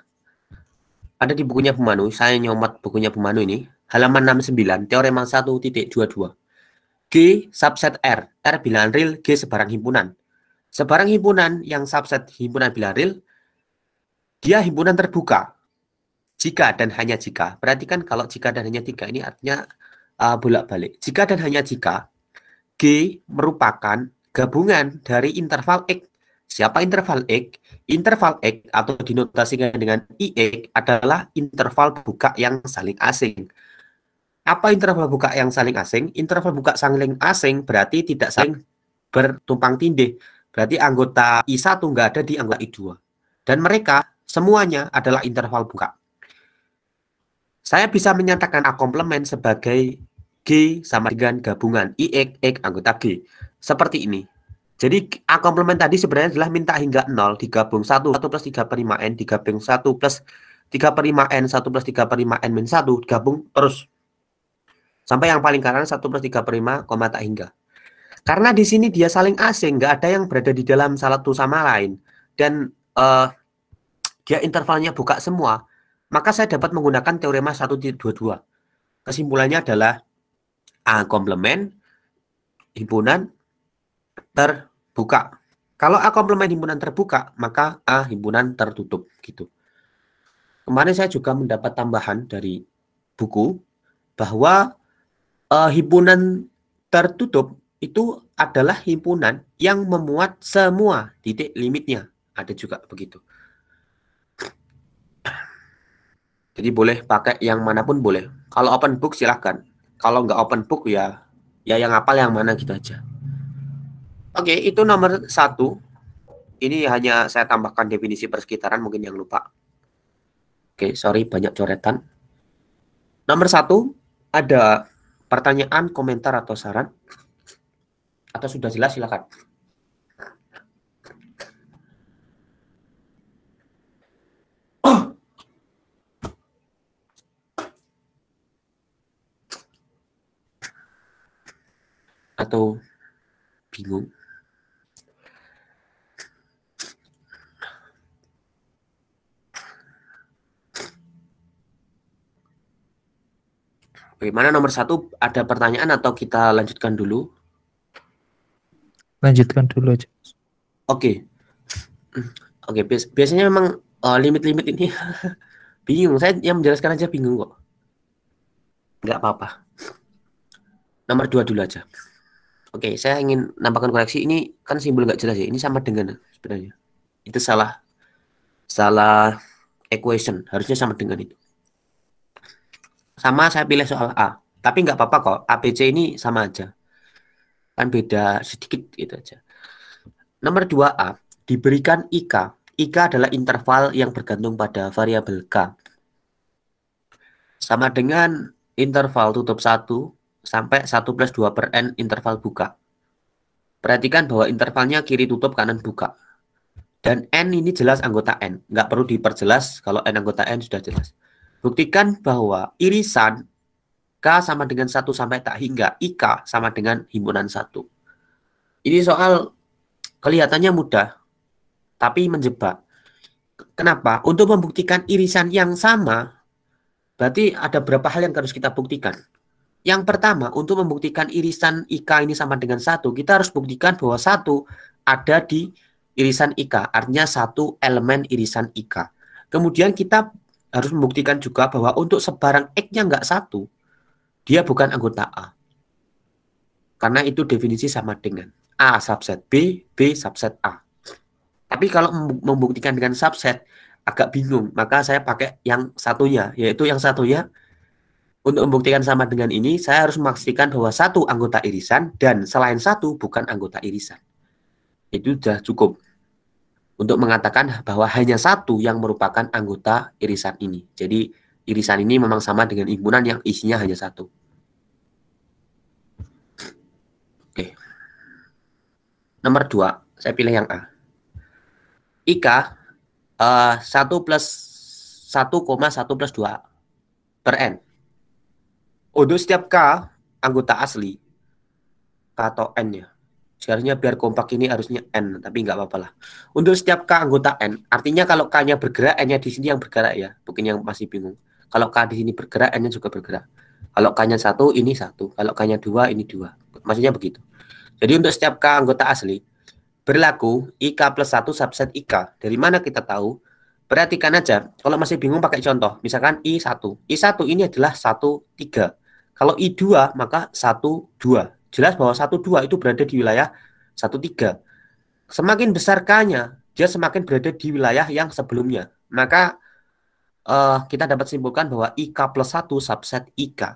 Ada di bukunya Bumanu, saya nyomot bukunya Bumanu ini, halaman 69, teorema 1.22. G subset R. R bilangan real, G sebarang himpunan. Sebarang himpunan yang subset himpunan bilangan real, dia himpunan terbuka. Jika dan hanya jika. Perhatikan kalau jika dan hanya jika ini artinya bolak-balik. Jika dan hanya jika G merupakan gabungan dari interval X. Siapa interval X? Interval X atau dinotasikan dengan IX adalah interval buka yang saling asing. Apa interval buka yang saling asing? Interval buka saling asing berarti tidak saling bertumpang tindih. Berarti anggota I1 nggak ada di anggota I2. Dan mereka semuanya adalah interval buka. Saya bisa menyatakan A komplement sebagai G sama dengan gabungan IX, X anggota G. Seperti ini. Jadi A komplement tadi sebenarnya adalah minta hingga 0 digabung 1 plus 3/5N digabung 1 plus 3/5N 1 plus 3/5N min 1 digabung terus. Sampai yang paling kanan 1 plus 3/5, tak hingga. Karena di sini dia saling asing, nggak ada yang berada di dalam satu sama lain. Dan dia intervalnya buka semua, maka saya dapat menggunakan teorema 1.22. Kesimpulannya adalah A komplement himpunan terbuka. Kalau A komplement himpunan terbuka, maka A himpunan tertutup. Gitu. Kemarin saya juga mendapat tambahan dari buku bahwa himpunan tertutup itu adalah himpunan yang memuat semua titik limitnya. Ada juga begitu. Jadi boleh pakai yang manapun boleh. Kalau open book silahkan. Kalau nggak open book ya yang hafal yang mana gitu aja. Oke, itu nomor 1. Ini hanya saya tambahkan definisi persekitaran mungkin yang lupa. Oke, sorry banyak coretan. Nomor 1 ada pertanyaan, komentar atau saran? Atau sudah jelas silakan. Atau bingung? Bagaimana nomor 1, ada pertanyaan atau kita lanjutkan dulu? Lanjutkan dulu aja. Oke. Oke, biasanya memang limit-limit ini bingung. Saya yang menjelaskan aja bingung kok. Nggak apa-apa. Nomor 2 dulu aja. Oke, saya ingin nambahkan koreksi. Ini kan simbol nggak jelas ya. Ini sama dengan sebenarnya. Itu salah equation. Harusnya sama dengan itu. Sama saya pilih soal A. Tapi nggak apa-apa kok. A, B, C ini sama aja. Kan beda sedikit gitu aja. Nomor 2A. Diberikan IK. IK adalah interval yang bergantung pada variabel K. Sama dengan interval tutup 1 sampai 1 plus 2 per N interval buka. Perhatikan bahwa intervalnya kiri tutup, kanan buka. Dan N ini jelas anggota N. Nggak perlu diperjelas kalau N anggota N sudah jelas. Buktikan bahwa irisan K sama dengan 1 sampai tak hingga IK sama dengan himpunan 1. Ini soal kelihatannya mudah, tapi menjebak. Kenapa? Untuk membuktikan irisan yang sama, berarti ada beberapa hal yang harus kita buktikan. Yang pertama, untuk membuktikan irisan IK ini sama dengan 1, kita harus buktikan bahwa 1 ada di irisan IK, artinya 1 elemen irisan IK. Kemudian kita harus membuktikan juga bahwa untuk sebarang X-nya nggak 1, dia bukan anggota A. Karena itu definisi sama dengan A subset B, B subset A. Tapi kalau membuktikan dengan subset, agak bingung. Maka saya pakai yang satunya, yaitu yang satunya untuk membuktikan sama dengan ini, saya harus memastikan bahwa 1 anggota irisan dan selain 1 bukan anggota irisan. Itu sudah cukup untuk mengatakan bahwa hanya 1 yang merupakan anggota irisan ini. Jadi irisan ini memang sama dengan himpunan yang isinya hanya 1. Oke. Nomor 2, saya pilih yang A. IK 1 plus 1,1 plus 2 per N. Untuk setiap K anggota asli, K atau N ya. Seharusnya biar kompak ini harusnya N, tapi nggak apa-apa lah. Untuk setiap K anggota N, artinya kalau K-nya bergerak, N-nya di sini yang bergerak ya. Mungkin yang masih bingung. Kalau K di sini bergerak, N-nya juga bergerak. Kalau K-nya 1, ini 1. Kalau K-nya 2, ini 2. Maksudnya begitu. Jadi untuk setiap K anggota asli, berlaku IK plus 1 subset IK. Dari mana kita tahu? Perhatikan aja, kalau masih bingung pakai contoh. Misalkan I1. I1 ini adalah 1, 3. Kalau I2 maka 1, 2. Jelas bahwa 1, 2 itu berada di wilayah 1, 3. Semakin besar K-nya, dia semakin berada di wilayah yang sebelumnya. Maka kita dapat simpulkan bahwa IK plus 1 subset IK.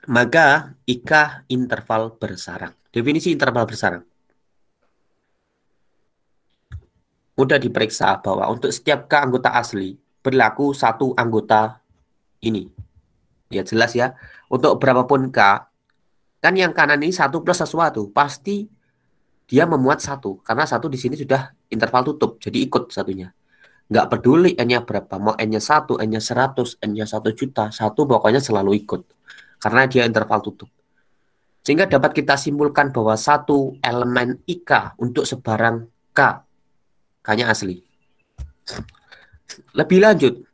Maka IK interval bersarang. Definisi interval bersarang. Mudah diperiksa bahwa untuk setiap K anggota asli berlaku 1 anggota ini. Ya jelas ya. Untuk berapapun K, kan yang kanan ini 1 plus sesuatu, pasti dia memuat 1. Karena 1 di sini sudah interval tutup, jadi ikut satunya. Nggak peduli N-nya berapa, mau N-nya 1, N-nya 100, N-nya 1 juta, 1 pokoknya selalu ikut. Karena dia interval tutup. Sehingga dapat kita simpulkan bahwa 1 elemen IK untuk sebarang K, K-nya asli. Lebih lanjut,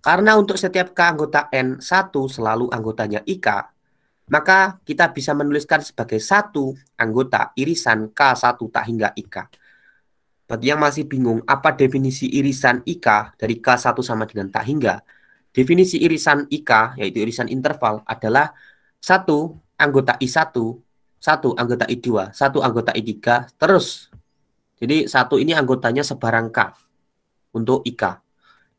karena untuk setiap K anggota N, 1 selalu anggotanya IK, maka kita bisa menuliskan sebagai 1 anggota irisan K1 tak hingga IK. Bagi yang masih bingung, apa definisi irisan IK dari K1 sama dengan tak hingga? Definisi irisan IK, yaitu irisan interval, adalah 1 anggota I1, 1 anggota I2, 1 anggota I3, terus. Jadi 1 ini anggotanya sebarang K untuk IK.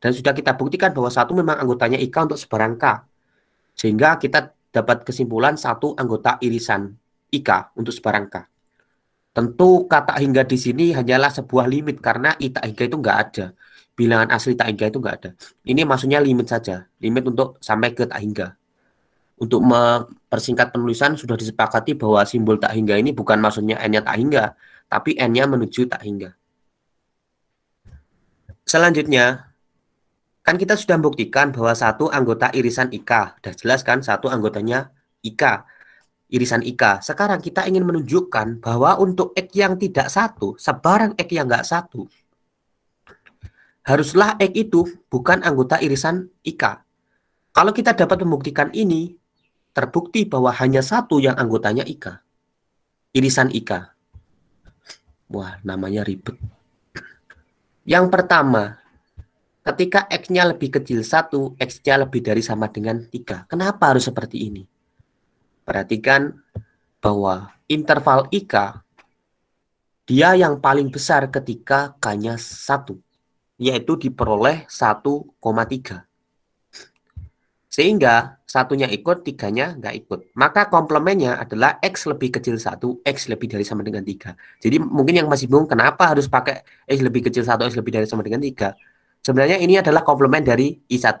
Dan sudah kita buktikan bahwa 1 memang anggotanya IK untuk sebarang K. Sehingga kita dapat kesimpulan 1 anggota irisan IK untuk sebarang K. Tentu kata hingga di sini hanyalah sebuah limit karena I tak hingga itu nggak ada. Bilangan asli tak hingga itu nggak ada. Ini maksudnya limit saja. Limit untuk sampai ke tak hingga. Untuk mempersingkat penulisan sudah disepakati bahwa simbol tak hingga ini bukan maksudnya N-nya tak hingga, tapi N-nya menuju tak hingga. Selanjutnya, kan kita sudah membuktikan bahwa 1 anggota irisan IK. Sudah jelas kan 1 anggotanya IK. irisan IK. Sekarang kita ingin menunjukkan bahwa untuk X yang tidak satu, sebarang X yang nggak satu, haruslah X itu bukan anggota irisan IK. Kalau kita dapat membuktikan ini, terbukti bahwa hanya satu yang anggotanya IK, irisan IK. Wah, namanya ribet. Yang pertama, ketika X-nya lebih kecil 1, X-nya lebih dari sama dengan 3. Kenapa harus seperti ini? Perhatikan bahwa interval IK, dia yang paling besar ketika K-nya 1, yaitu diperoleh 1,3. Sehingga satunya ikut, tiganya nggak ikut. Maka komplemennya adalah X lebih kecil 1, X lebih dari sama dengan 3. Jadi mungkin yang masih bingung kenapa harus pakai X lebih kecil 1, X lebih dari sama dengan 3. Sebenarnya ini adalah komplement dari I1.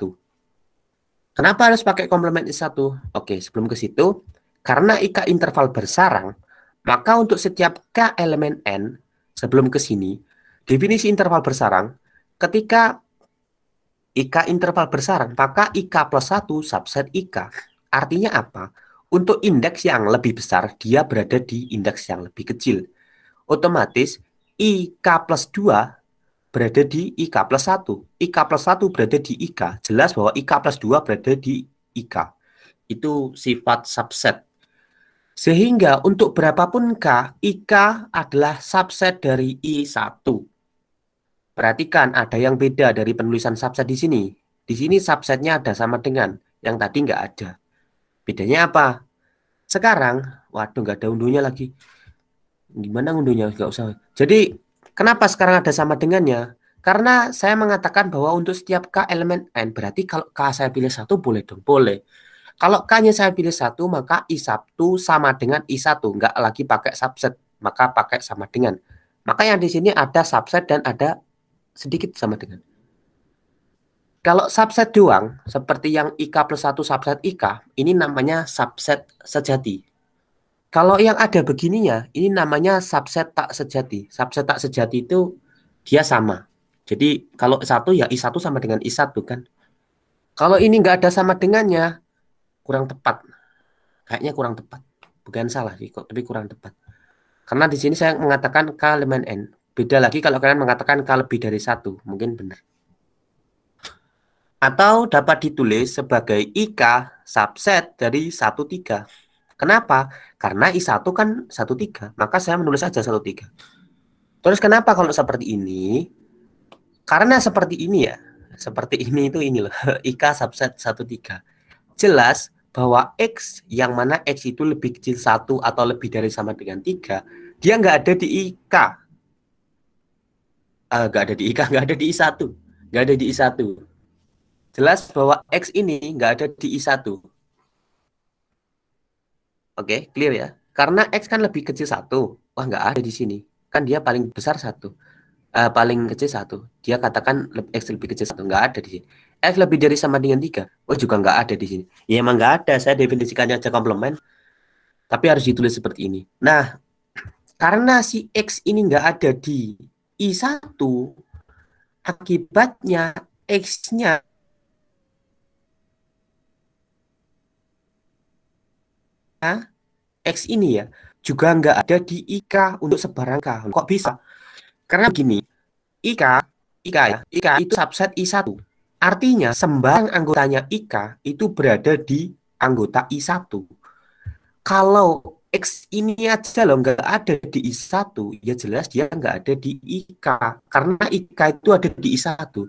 Kenapa harus pakai komplement I1? Oke, sebelum ke situ, karena IK interval bersarang, maka untuk setiap K elemen N, sebelum ke sini, definisi interval bersarang, ketika IK interval bersarang, maka IK plus 1 subset IK. Artinya apa? Untuk indeks yang lebih besar, dia berada di indeks yang lebih kecil. Otomatis, IK plus 2 berada di IK plus 1. IK plus 1 berada di IK. Jelas bahwa IK plus 2 berada di IK. Itu sifat subset. Sehingga untuk berapapun K, IK adalah subset dari I1. Perhatikan, ada yang beda dari penulisan subset di sini. Di sini subsetnya ada sama dengan, yang tadi nggak ada. Bedanya apa? Sekarang, waduh nggak ada unduhnya lagi. Gimana unduhnya? Nggak usah. Jadi, kenapa sekarang ada sama dengannya? Karena saya mengatakan bahwa untuk setiap K elemen N, berarti kalau K saya pilih 1 boleh dong? Boleh. Kalau K-nya saya pilih 1, maka I1 sama dengan I1. Nggak lagi pakai subset, maka pakai sama dengan. Maka yang di sini ada subset dan ada sedikit sama dengan. Kalau subset doang, seperti yang IK plus 1 subset IK, ini namanya subset sejati. Kalau yang ada begininya, ini namanya subset tak sejati. Subset tak sejati itu dia sama. Jadi kalau satu ya I1 sama dengan I1 kan. Kalau ini nggak ada sama dengannya, kurang tepat. Kayaknya kurang tepat. Bukan salah sih kok, tapi kurang tepat. Karena di sini saya mengatakan K elemen N. Beda lagi kalau kalian mengatakan K lebih dari 1. Mungkin benar. Atau dapat ditulis sebagai IK subset dari 13. Kenapa? Karena I1 kan 13. Maka saya menulis saja 13. Terus kenapa kalau seperti ini? Karena seperti ini ya. Seperti ini itu ini loh. IK subset 13. Jelas bahwa X yang mana X itu lebih kecil 1 atau lebih dari sama dengan 3. Dia nggak ada di IK. Nggak ada di IK, nggak ada di I1. Nggak ada di I1. Jelas bahwa X ini nggak ada di I1. Oke, clear ya. Karena X kan lebih kecil 1. Wah, nggak ada di sini. Kan dia paling besar 1. Paling kecil 1. Dia katakan X lebih kecil 1. Nggak ada di sini. X lebih dari sama dengan 3. Oh, juga nggak ada di sini. Ya, emang nggak ada. Saya definisikannya aja komplement. Tapi harus ditulis seperti ini. Nah, karena si X ini nggak ada di I1, akibatnya X-nya X ini ya juga nggak ada di IK untuk sebarang K. Kok bisa? Karena begini, IK, IK itu subset I1. Artinya sembarang anggotanya IK itu berada di anggota I1. Kalau X ini aja loh nggak ada di I1, ya jelas dia nggak ada di IK. Karena IK itu ada di I1.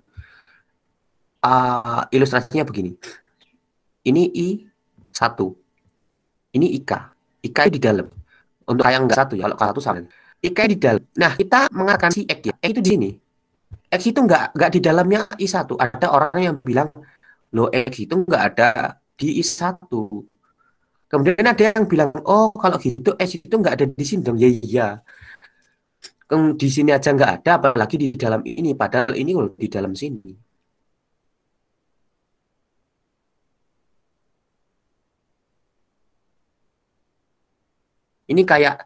Ilustrasinya begini. Ini I1. Ini IK. IK di dalam. Untuk yang nggak satu ya, kalau satu sama. IK di dalam. Nah, kita mengatakan si X ya. X itu di sini. X itu nggak di dalamnya I1. Ada orang yang bilang, loh X itu nggak ada di I1. Kemudian ada yang bilang, oh kalau gitu X itu nggak ada di sini dong. Ya iya. Di sini aja nggak ada, apalagi di dalam ini. Padahal ini loh di dalam sini. Ini kayak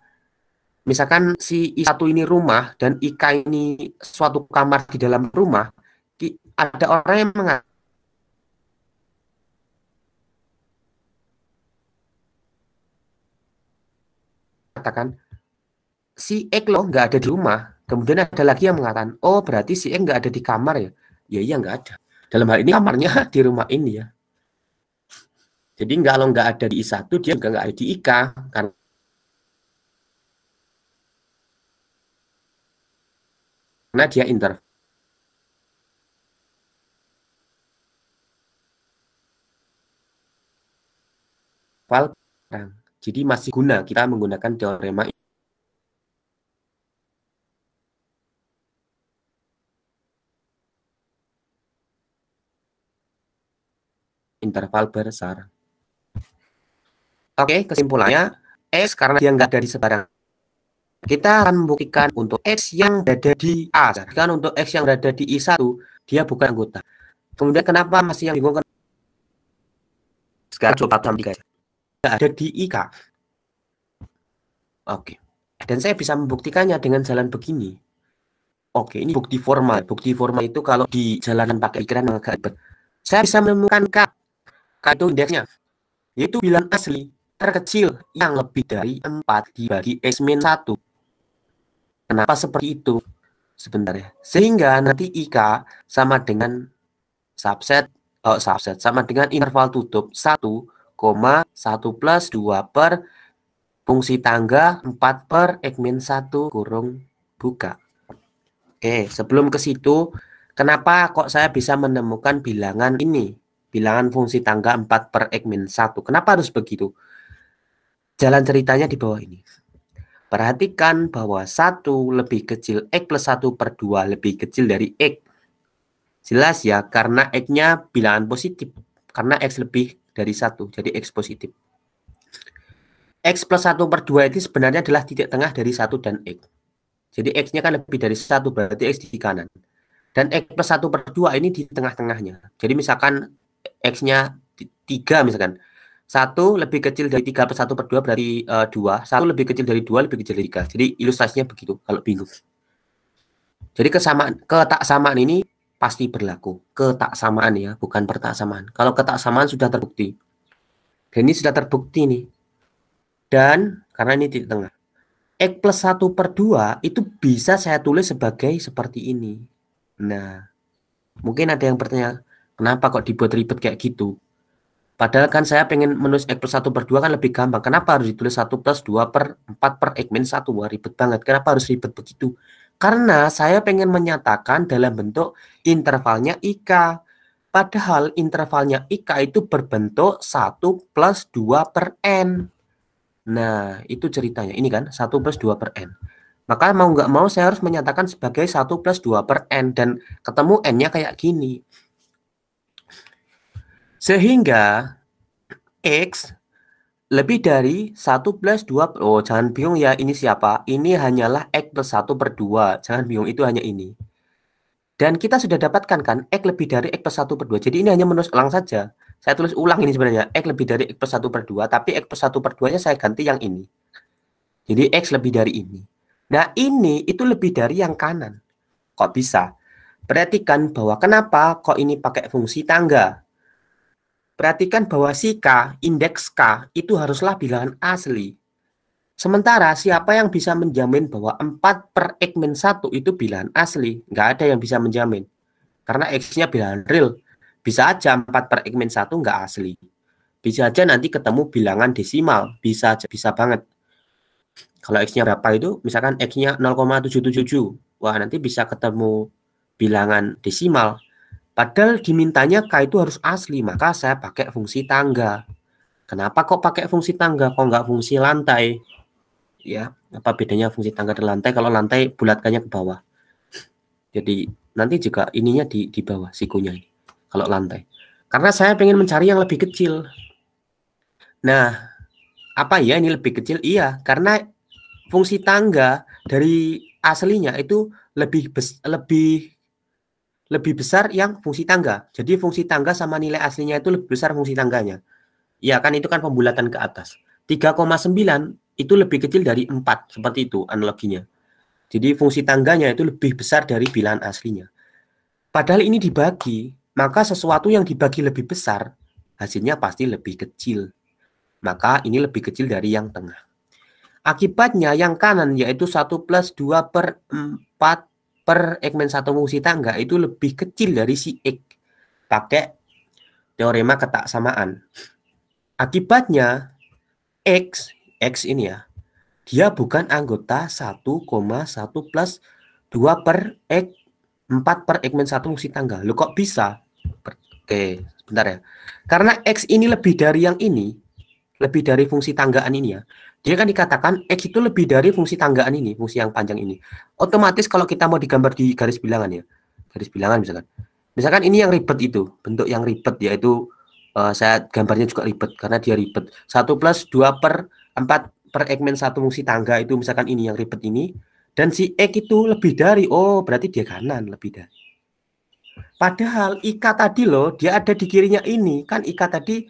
misalkan si I1 ini rumah dan IK ini suatu kamar di dalam rumah, ada orang yang mengatakan, mengatakan si X loh nggak ada di rumah. Kemudian ada lagi yang mengatakan, oh berarti si X nggak ada di kamar ya? Ya iya nggak ada. Dalam hal ini kamarnya di rumah ini ya. Jadi kalau nggak ada di I1, dia juga nggak ada di IK. Karena dia interval. Jadi masih guna kita menggunakan teorema interval besar. Oke, kesimpulannya X karena dia nggak dari sebarang. Kita akan membuktikan untuk X yang berada di A. Kan untuk X yang berada di I1, dia bukan anggota. Kemudian kenapa masih yang bingung? Sekarang coba dalam 3. Ada di IK. Oke. Dan saya bisa membuktikannya dengan jalan begini. Oke, ini bukti formal. Bukti formal itu kalau di jalanan pakai pikiran agak ribet. Saya bisa menemukan K. K itu indeksnya. Yaitu bilangan asli terkecil yang lebih dari 4 dibagi X-1. Kenapa seperti itu? Sebentar ya. Sehingga nanti IK sama dengan subset sama dengan interval tutup 1,1 plus 2 per fungsi tangga 4 per X-1 kurung buka. Oke, sebelum ke situ, kenapa kok saya bisa menemukan bilangan ini? Bilangan fungsi tangga 4 per X-1. Kenapa harus begitu? Jalan ceritanya di bawah ini. Perhatikan bahwa 1 lebih kecil X plus 1 per 2 lebih kecil dari X. Jelas ya, karena X-nya bilangan positif. Karena X lebih dari 1, jadi X positif. X plus 1 per 2 itu sebenarnya adalah titik tengah dari 1 dan X. Jadi X-nya kan lebih dari 1, berarti X di kanan. Dan X plus 1 per 2 ini di tengah-tengahnya. Jadi misalkan X-nya 3 misalkan. 1 lebih kecil dari 3 plus 1 per 2 berarti 2. 1 lebih kecil dari 2 lebih kecil dari 3. Jadi ilustrasinya begitu kalau bingung. Jadi ketaksamaan ini pasti berlaku. Ketaksamaan ya, bukan pertaksamaan. Kalau ketaksamaan sudah terbukti. Dan ini sudah terbukti nih. Dan karena ini di tengah. X plus 1 per 2 itu bisa saya tulis sebagai seperti ini. Nah, mungkin ada yang bertanya, kenapa kok dibuat ribet kayak gitu? Padahal kan saya pengen menulis X plus 1 per 2 kan lebih gampang. Kenapa harus ditulis 1 plus 2 per 4 per X-1? Wah, ribet banget. Kenapa harus ribet begitu? Karena saya pengen menyatakan dalam bentuk intervalnya IK. Padahal intervalnya IK itu berbentuk 1 plus 2 per N. Nah, itu ceritanya. Ini kan 1 plus 2 per N. Maka mau nggak mau saya harus menyatakan sebagai 1 plus 2 per N. Dan ketemu N-nya kayak gini. Sehingga X lebih dari 1 plus 2. Oh, jangan bingung ya, ini siapa? Ini hanyalah X plus 1 per 2. Jangan bingung, itu hanya ini. Dan kita sudah dapatkan kan, X lebih dari X plus 1 per 2. Jadi ini hanya menulis ulang saja. Saya tulis ulang ini sebenarnya. X lebih dari X plus 1 per 2. Tapi X plus 1 per 2-nya saya ganti yang ini. Jadi X lebih dari ini. Nah, ini itu lebih dari yang kanan. Kok bisa? Perhatikan bahwa kenapa kok ini pakai fungsi tangga. Perhatikan bahwa si K, indeks K, itu haruslah bilangan asli. Sementara siapa yang bisa menjamin bahwa 4 per X-1 itu bilangan asli? Nggak ada yang bisa menjamin. Karena X-nya bilangan real. Bisa aja 4 per X-1 nggak asli. Bisa aja nanti ketemu bilangan desimal. Bisa banget. Kalau X-nya berapa itu? Misalkan X-nya 0,777. Wah, nanti bisa ketemu bilangan desimal. Padahal dimintanya K itu harus asli, maka saya pakai fungsi tangga. Kenapa kok pakai fungsi tangga? Kok nggak fungsi lantai? Ya, apa bedanya fungsi tangga dan lantai? Kalau lantai bulatkannya ke bawah. Jadi nanti juga ininya di bawah sikunya ini. Kalau lantai. Karena saya pengen mencari yang lebih kecil. Nah, apa ya ini lebih kecil? Iya, karena fungsi tangga dari aslinya itu lebih besar yang fungsi tangga. Jadi fungsi tangga sama nilai aslinya itu lebih besar fungsi tangganya. Ya kan itu kan pembulatan ke atas. 3,9 itu lebih kecil dari 4. Seperti itu analoginya. Jadi fungsi tangganya itu lebih besar dari bilangan aslinya. Padahal ini dibagi, maka sesuatu yang dibagi lebih besar, hasilnya pasti lebih kecil. Maka ini lebih kecil dari yang tengah. Akibatnya yang kanan yaitu 1 plus 2 per 4 per X min 1 fungsi tangga itu lebih kecil dari si X. Pakai teorema ketaksamaan. Akibatnya X ini ya, dia bukan anggota 1,1 plus 2 per X 4 per X min 1 fungsi tangga. Loh kok bisa? Oke, sebentar ya. Karena X ini lebih dari yang ini, lebih dari fungsi tanggaan ini ya. Dia kan dikatakan X itu lebih dari fungsi tanggaan ini, fungsi yang panjang ini. Otomatis kalau kita mau digambar di garis bilangan ya, garis bilangan misalkan. Misalkan ini yang ribet itu, bentuk yang ribet yaitu saya gambarnya juga ribet karena dia ribet. 1 plus 2 per 4 per X min 1 fungsi tangga itu misalkan ini yang ribet ini. Dan si X itu lebih dari, oh berarti dia kanan lebih dari. Padahal IK tadi loh, dia ada di kirinya ini. Kan IK tadi,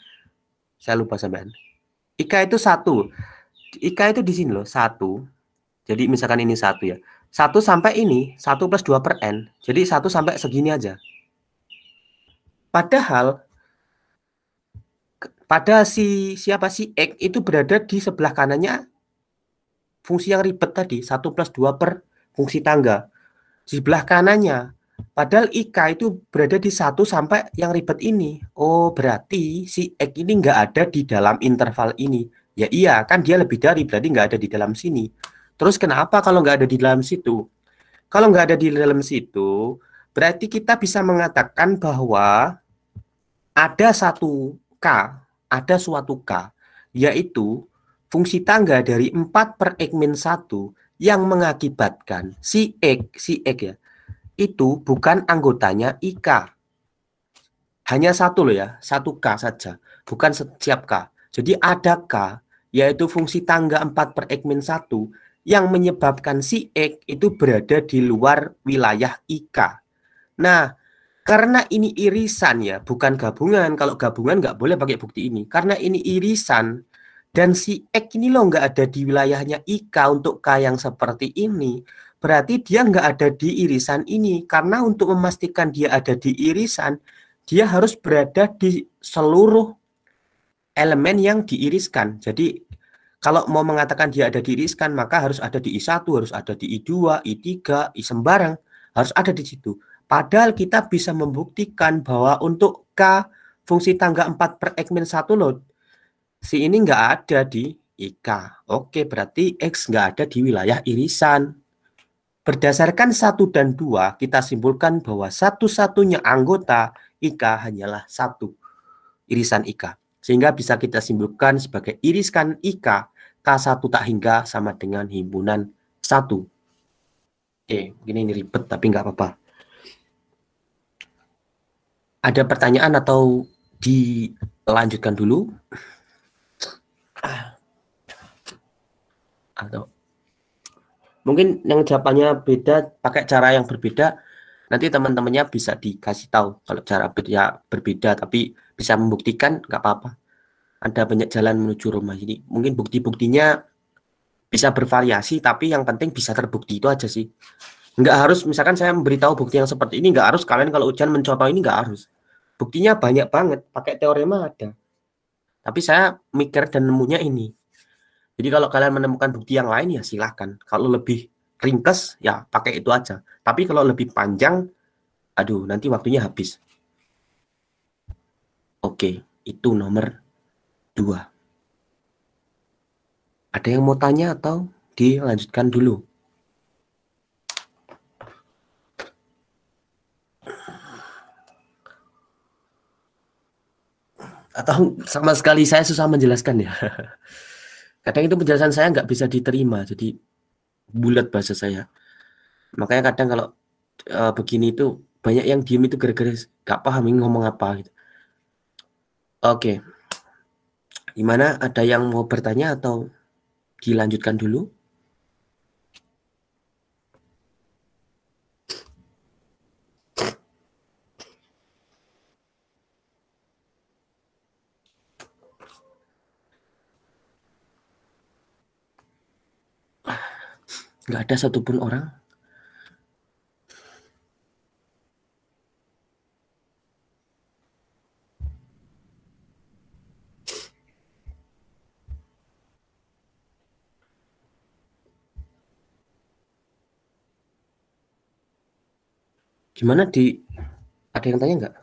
saya lupa sampean. IK itu 1. IK itu di sini loh, 1. Jadi misalkan ini 1 ya. 1 sampai ini, 1 plus 2 per N. Jadi 1 sampai segini aja. Padahal pada siapa si X itu berada di sebelah kanannya fungsi yang ribet tadi, 1 plus 2 per fungsi tangga. Di sebelah kanannya. Padahal IK itu berada di 1 sampai yang ribet ini. Oh, berarti si X ini nggak ada di dalam interval ini. Ya iya, kan dia lebih dari, berarti nggak ada di dalam sini. Terus kenapa kalau nggak ada di dalam situ? Kalau nggak ada di dalam situ, berarti kita bisa mengatakan bahwa ada satu K, ada suatu K, yaitu fungsi tangga dari 4 per X min 1 yang mengakibatkan si X ya, itu bukan anggotanya IK. Hanya satu loh ya, satu K saja, bukan setiap K. Jadi ada K, yaitu fungsi tangga 4 per X min 1 yang menyebabkan si X itu berada di luar wilayah IK. Nah, karena ini irisan ya, bukan gabungan. Kalau gabungan nggak boleh pakai bukti ini. Karena ini irisan, dan si X ini loh nggak ada di wilayahnya IK untuk K yang seperti ini. Berarti dia nggak ada di irisan ini. Karena untuk memastikan dia ada di irisan, dia harus berada di seluruh elemen yang diiriskan. Jadi kalau mau mengatakan dia ada diiriskan, maka harus ada di I1, harus ada di I2, I3, I sembarang. Harus ada di situ. Padahal kita bisa membuktikan bahwa untuk K fungsi tangga 4 per X min 1 loh, si ini nggak ada di IK. Oke, berarti X nggak ada di wilayah irisan. Berdasarkan 1 dan 2, kita simpulkan bahwa satu-satunya anggota IK hanyalah 1, irisan IK. Sehingga bisa kita simpulkan sebagai irisan IK, K1 tak hingga sama dengan himpunan 1. Oke, mungkin ini ribet tapi nggak apa-apa. Ada pertanyaan atau dilanjutkan dulu? Atau mungkin yang jawabannya beda, pakai cara yang berbeda, nanti teman-temannya bisa dikasih tahu kalau cara berbeda, tapi bisa membuktikan nggak apa-apa. Ada banyak jalan menuju rumah ini. Mungkin bukti-buktinya bisa bervariasi, tapi yang penting bisa terbukti itu aja sih. Nggak harus, misalkan saya memberitahu bukti yang seperti ini, nggak harus kalian kalau ujian mencontoh ini, nggak harus. Buktinya banyak banget, pakai teorema ada. Tapi saya mikir dan nemunya ini. Jadi kalau kalian menemukan bukti yang lain ya silahkan. Kalau lebih ringkas ya pakai itu aja. Tapi kalau lebih panjang, aduh nanti waktunya habis. Oke, itu nomor 2. Ada yang mau tanya atau dilanjutkan dulu? Atau sama sekali saya susah menjelaskan ya? Kadang itu penjelasan saya nggak bisa diterima, jadi bulat bahasa saya. Makanya kadang kalau begini itu banyak yang diem itu gara-gara nggak paham ini ngomong apa gitu. Oke, gimana? Ada yang mau bertanya atau dilanjutkan dulu? Nggak ada satupun orang. Gimana ada yang tanya nggak?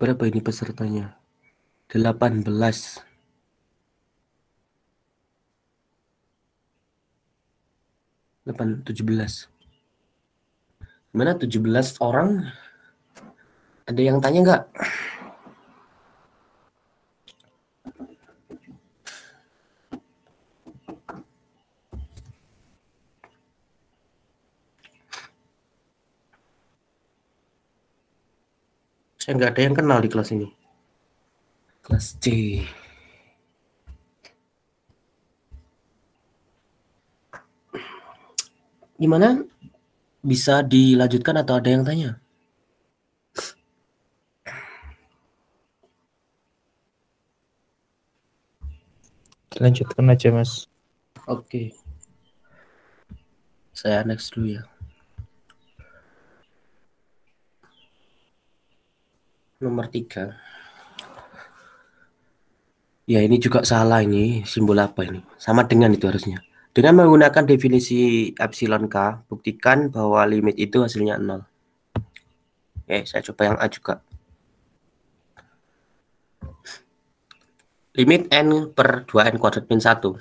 Berapa ini pesertanya? 18. 17. Gimana 17 orang? Ada yang tanya nggak? Saya nggak ada yang kenal di kelas ini. Kelas C. Gimana? Bisa dilanjutkan atau ada yang tanya? Lanjutkan aja, Mas. Oke. Saya next dulu ya. Nomor 3. Ya, ini juga salah ini. Simbol apa ini? Sama dengan itu harusnya. Dengan menggunakan definisi epsilon K, buktikan bahwa limit itu hasilnya 0. Saya coba yang A juga. Limit N per 2N kuadrat min 1.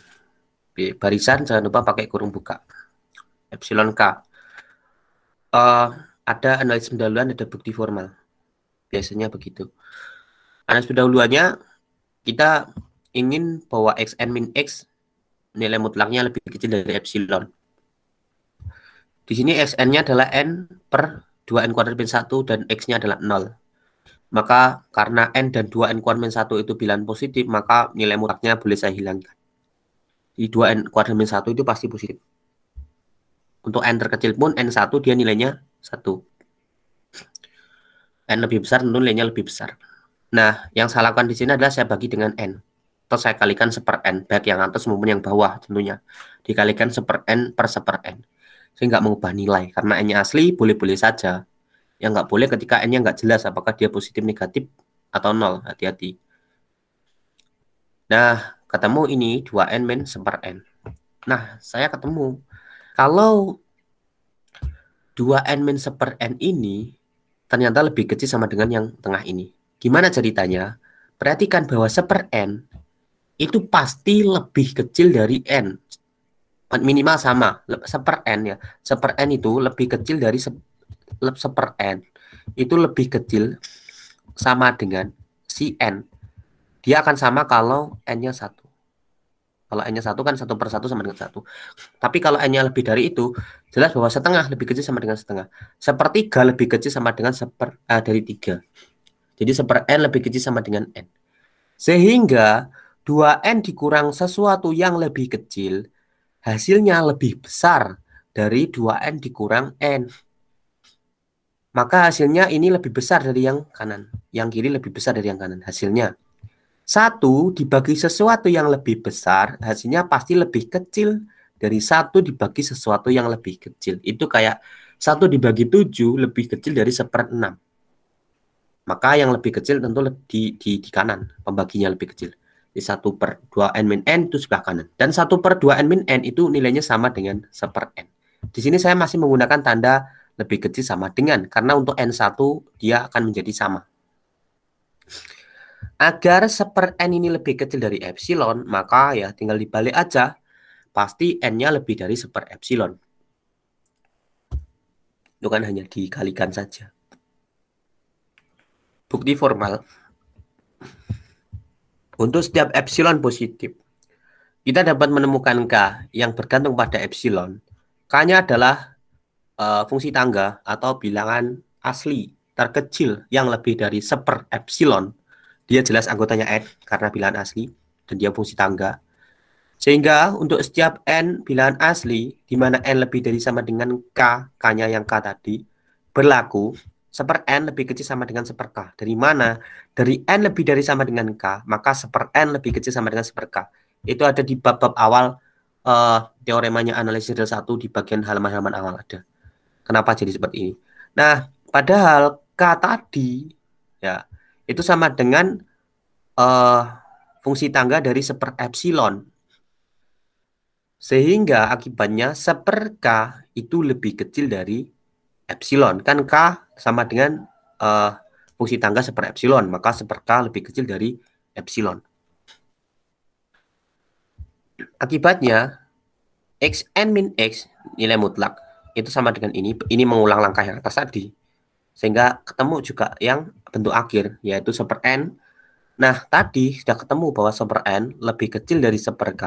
Barisan jangan lupa pakai kurung buka. Epsilon K. Ada analisis pendahuluan, ada bukti formal. Biasanya begitu. Analisis pendahuluannya, kita ingin bahwa Xn min X nilai mutlaknya lebih kecil dari epsilon. Di sini Xn-nya adalah N per 2N kuadrat min 1 dan X-nya adalah 0. Maka karena N dan 2N kuadrat min 1 itu bilangan positif, maka nilai mutlaknya boleh saya hilangkan. Di 2N kuadrat min 1 itu pasti positif. Untuk N terkecil pun N1 dia nilainya 1. N lebih besar tentu nilainya lebih besar. Nah, yang saya lakukan di sini adalah saya bagi dengan N. Atau saya kalikan 1/N, baik yang atas maupun yang bawah tentunya. Dikalikan 1/N per 1/N. Saya nggak mengubah nilai, karena N-nya asli boleh-boleh saja. Yang nggak boleh ketika N-nya nggak jelas apakah dia positif, negatif, atau 0. Hati-hati. Nah, ketemu ini 2N min 1/N. Nah, saya ketemu. Kalau 2N min 1/N ini ternyata lebih kecil sama dengan yang tengah ini. Gimana ceritanya? Perhatikan bahwa 1/N itu pasti lebih kecil dari N. Minimal sama. 1/N ya. 1/N itu lebih kecil dari 1/N. Itu lebih kecil sama dengan si N. Dia akan sama kalau N-nya 1. Kalau N-nya 1 kan 1/1 sama dengan 1. Tapi kalau N-nya lebih dari itu, jelas bahwa setengah lebih kecil sama dengan setengah. 1/3 lebih kecil sama dengan dari 3. Jadi 1/N lebih kecil sama dengan N. Sehingga 2N dikurang sesuatu yang lebih kecil, hasilnya lebih besar dari 2N dikurang N. Maka hasilnya ini lebih besar dari yang kanan. Yang kiri lebih besar dari yang kanan. Hasilnya 1 dibagi sesuatu yang lebih besar, hasilnya pasti lebih kecil dari 1 dibagi sesuatu yang lebih kecil. Itu kayak 1 dibagi 7 lebih kecil dari 1/6. Maka yang lebih kecil tentu di kanan, pembaginya lebih kecil. Di 1/2N min N itu sebelah kanan. Dan 1/2N min N itu nilainya sama dengan 1/N. Di sini saya masih menggunakan tanda lebih kecil sama dengan, karena untuk N1 dia akan menjadi sama. Agar 1/N ini lebih kecil dari epsilon, maka ya tinggal dibalik aja. Pasti N-nya lebih dari 1/epsilon. Itu kan hanya dikalikan saja. Bukti formal. Untuk setiap epsilon positif, kita dapat menemukan K yang bergantung pada epsilon. K-nya adalah fungsi tangga atau bilangan asli terkecil yang lebih dari 1/epsilon. Dia jelas anggotanya N karena bilangan asli dan dia fungsi tangga. Sehingga untuk setiap N bilangan asli di mana N lebih dari sama dengan K, K-nya yang K tadi, berlaku 1/N lebih kecil sama dengan 1/K. Dari mana? Dari N lebih dari sama dengan K, maka 1/N lebih kecil sama dengan 1/K. Itu ada di bab-bab awal teoremanya analisis real 1 di bagian halaman-halaman awal ada. Kenapa jadi seperti ini? Nah, padahal K tadi ya itu sama dengan fungsi tangga dari 1/, sehingga akibatnya 1/, itu lebih kecil dari epsilon. Kan K sama dengan fungsi tangga 1/, maka 1/, lebih kecil dari epsilon. Akibatnya xn min x nilai mutlak itu sama dengan ini mengulang langkah yang atas tadi, sehingga ketemu juga yang bentuk akhir yaitu 1/n. Nah, tadi sudah ketemu bahwa 1/n lebih kecil dari 1/k,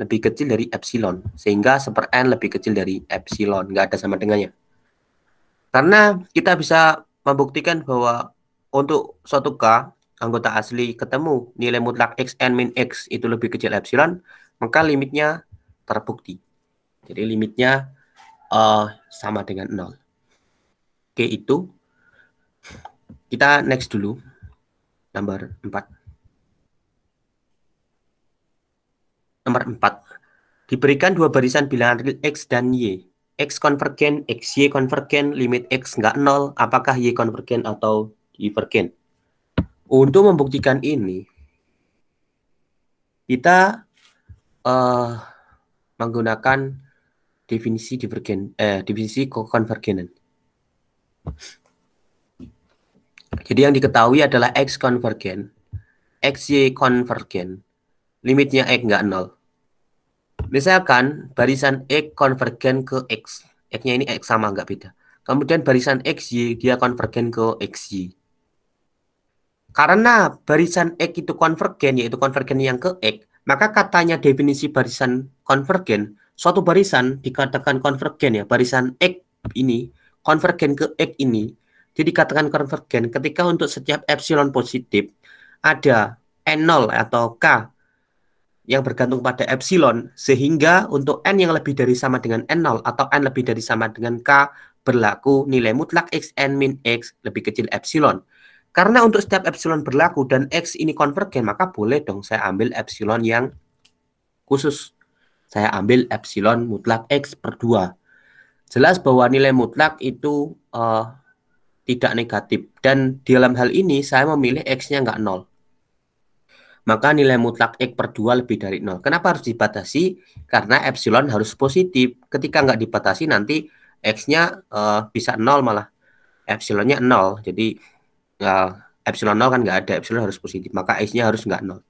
lebih kecil dari epsilon, sehingga 1/n lebih kecil dari epsilon, nggak ada sama dengannya. Karena kita bisa membuktikan bahwa untuk suatu K anggota asli ketemu nilai mutlak xn min x itu lebih kecil epsilon, maka limitnya terbukti. Jadi limitnya sama dengan 0. Oke, itu. Kita next dulu. Nomor 4. Nomor 4. Diberikan dua barisan bilangan real x dan y. X konvergen, XY konvergen, limit X nggak 0, apakah Y konvergen atau divergen? Untuk membuktikan ini, kita menggunakan definisi definisi konvergenan. Jadi yang diketahui adalah X konvergen, XY konvergen, limitnya X nggak 0. Misalkan barisan X konvergen ke X, X-nya ini X sama nggak beda. Kemudian barisan XY dia konvergen ke XY. Karena barisan X itu konvergen, yaitu konvergen yang ke X, maka katanya definisi barisan konvergen, suatu barisan dikatakan konvergen ya, barisan X ini konvergen ke X ini, jadi dikatakan konvergen ketika untuk setiap epsilon positif ada N0 atau K yang bergantung pada epsilon, sehingga untuk N yang lebih dari sama dengan N0 atau N lebih dari sama dengan K berlaku nilai mutlak xn min x lebih kecil epsilon. Karena untuk setiap epsilon berlaku dan X ini konvergen, maka boleh dong saya ambil epsilon yang khusus. Saya ambil epsilon mutlak X per 2. Jelas bahwa nilai mutlak itu tidak negatif. Dan di dalam hal ini saya memilih X-nya nggak 0. Maka nilai mutlak X per 2 lebih dari 0. Kenapa harus dibatasi? Karena epsilon harus positif. Ketika nggak dibatasi nanti X-nya bisa 0 malah. Epsilonnya 0. Jadi epsilon 0 kan nggak ada. Epsilon harus positif. Maka X-nya harus nggak 0.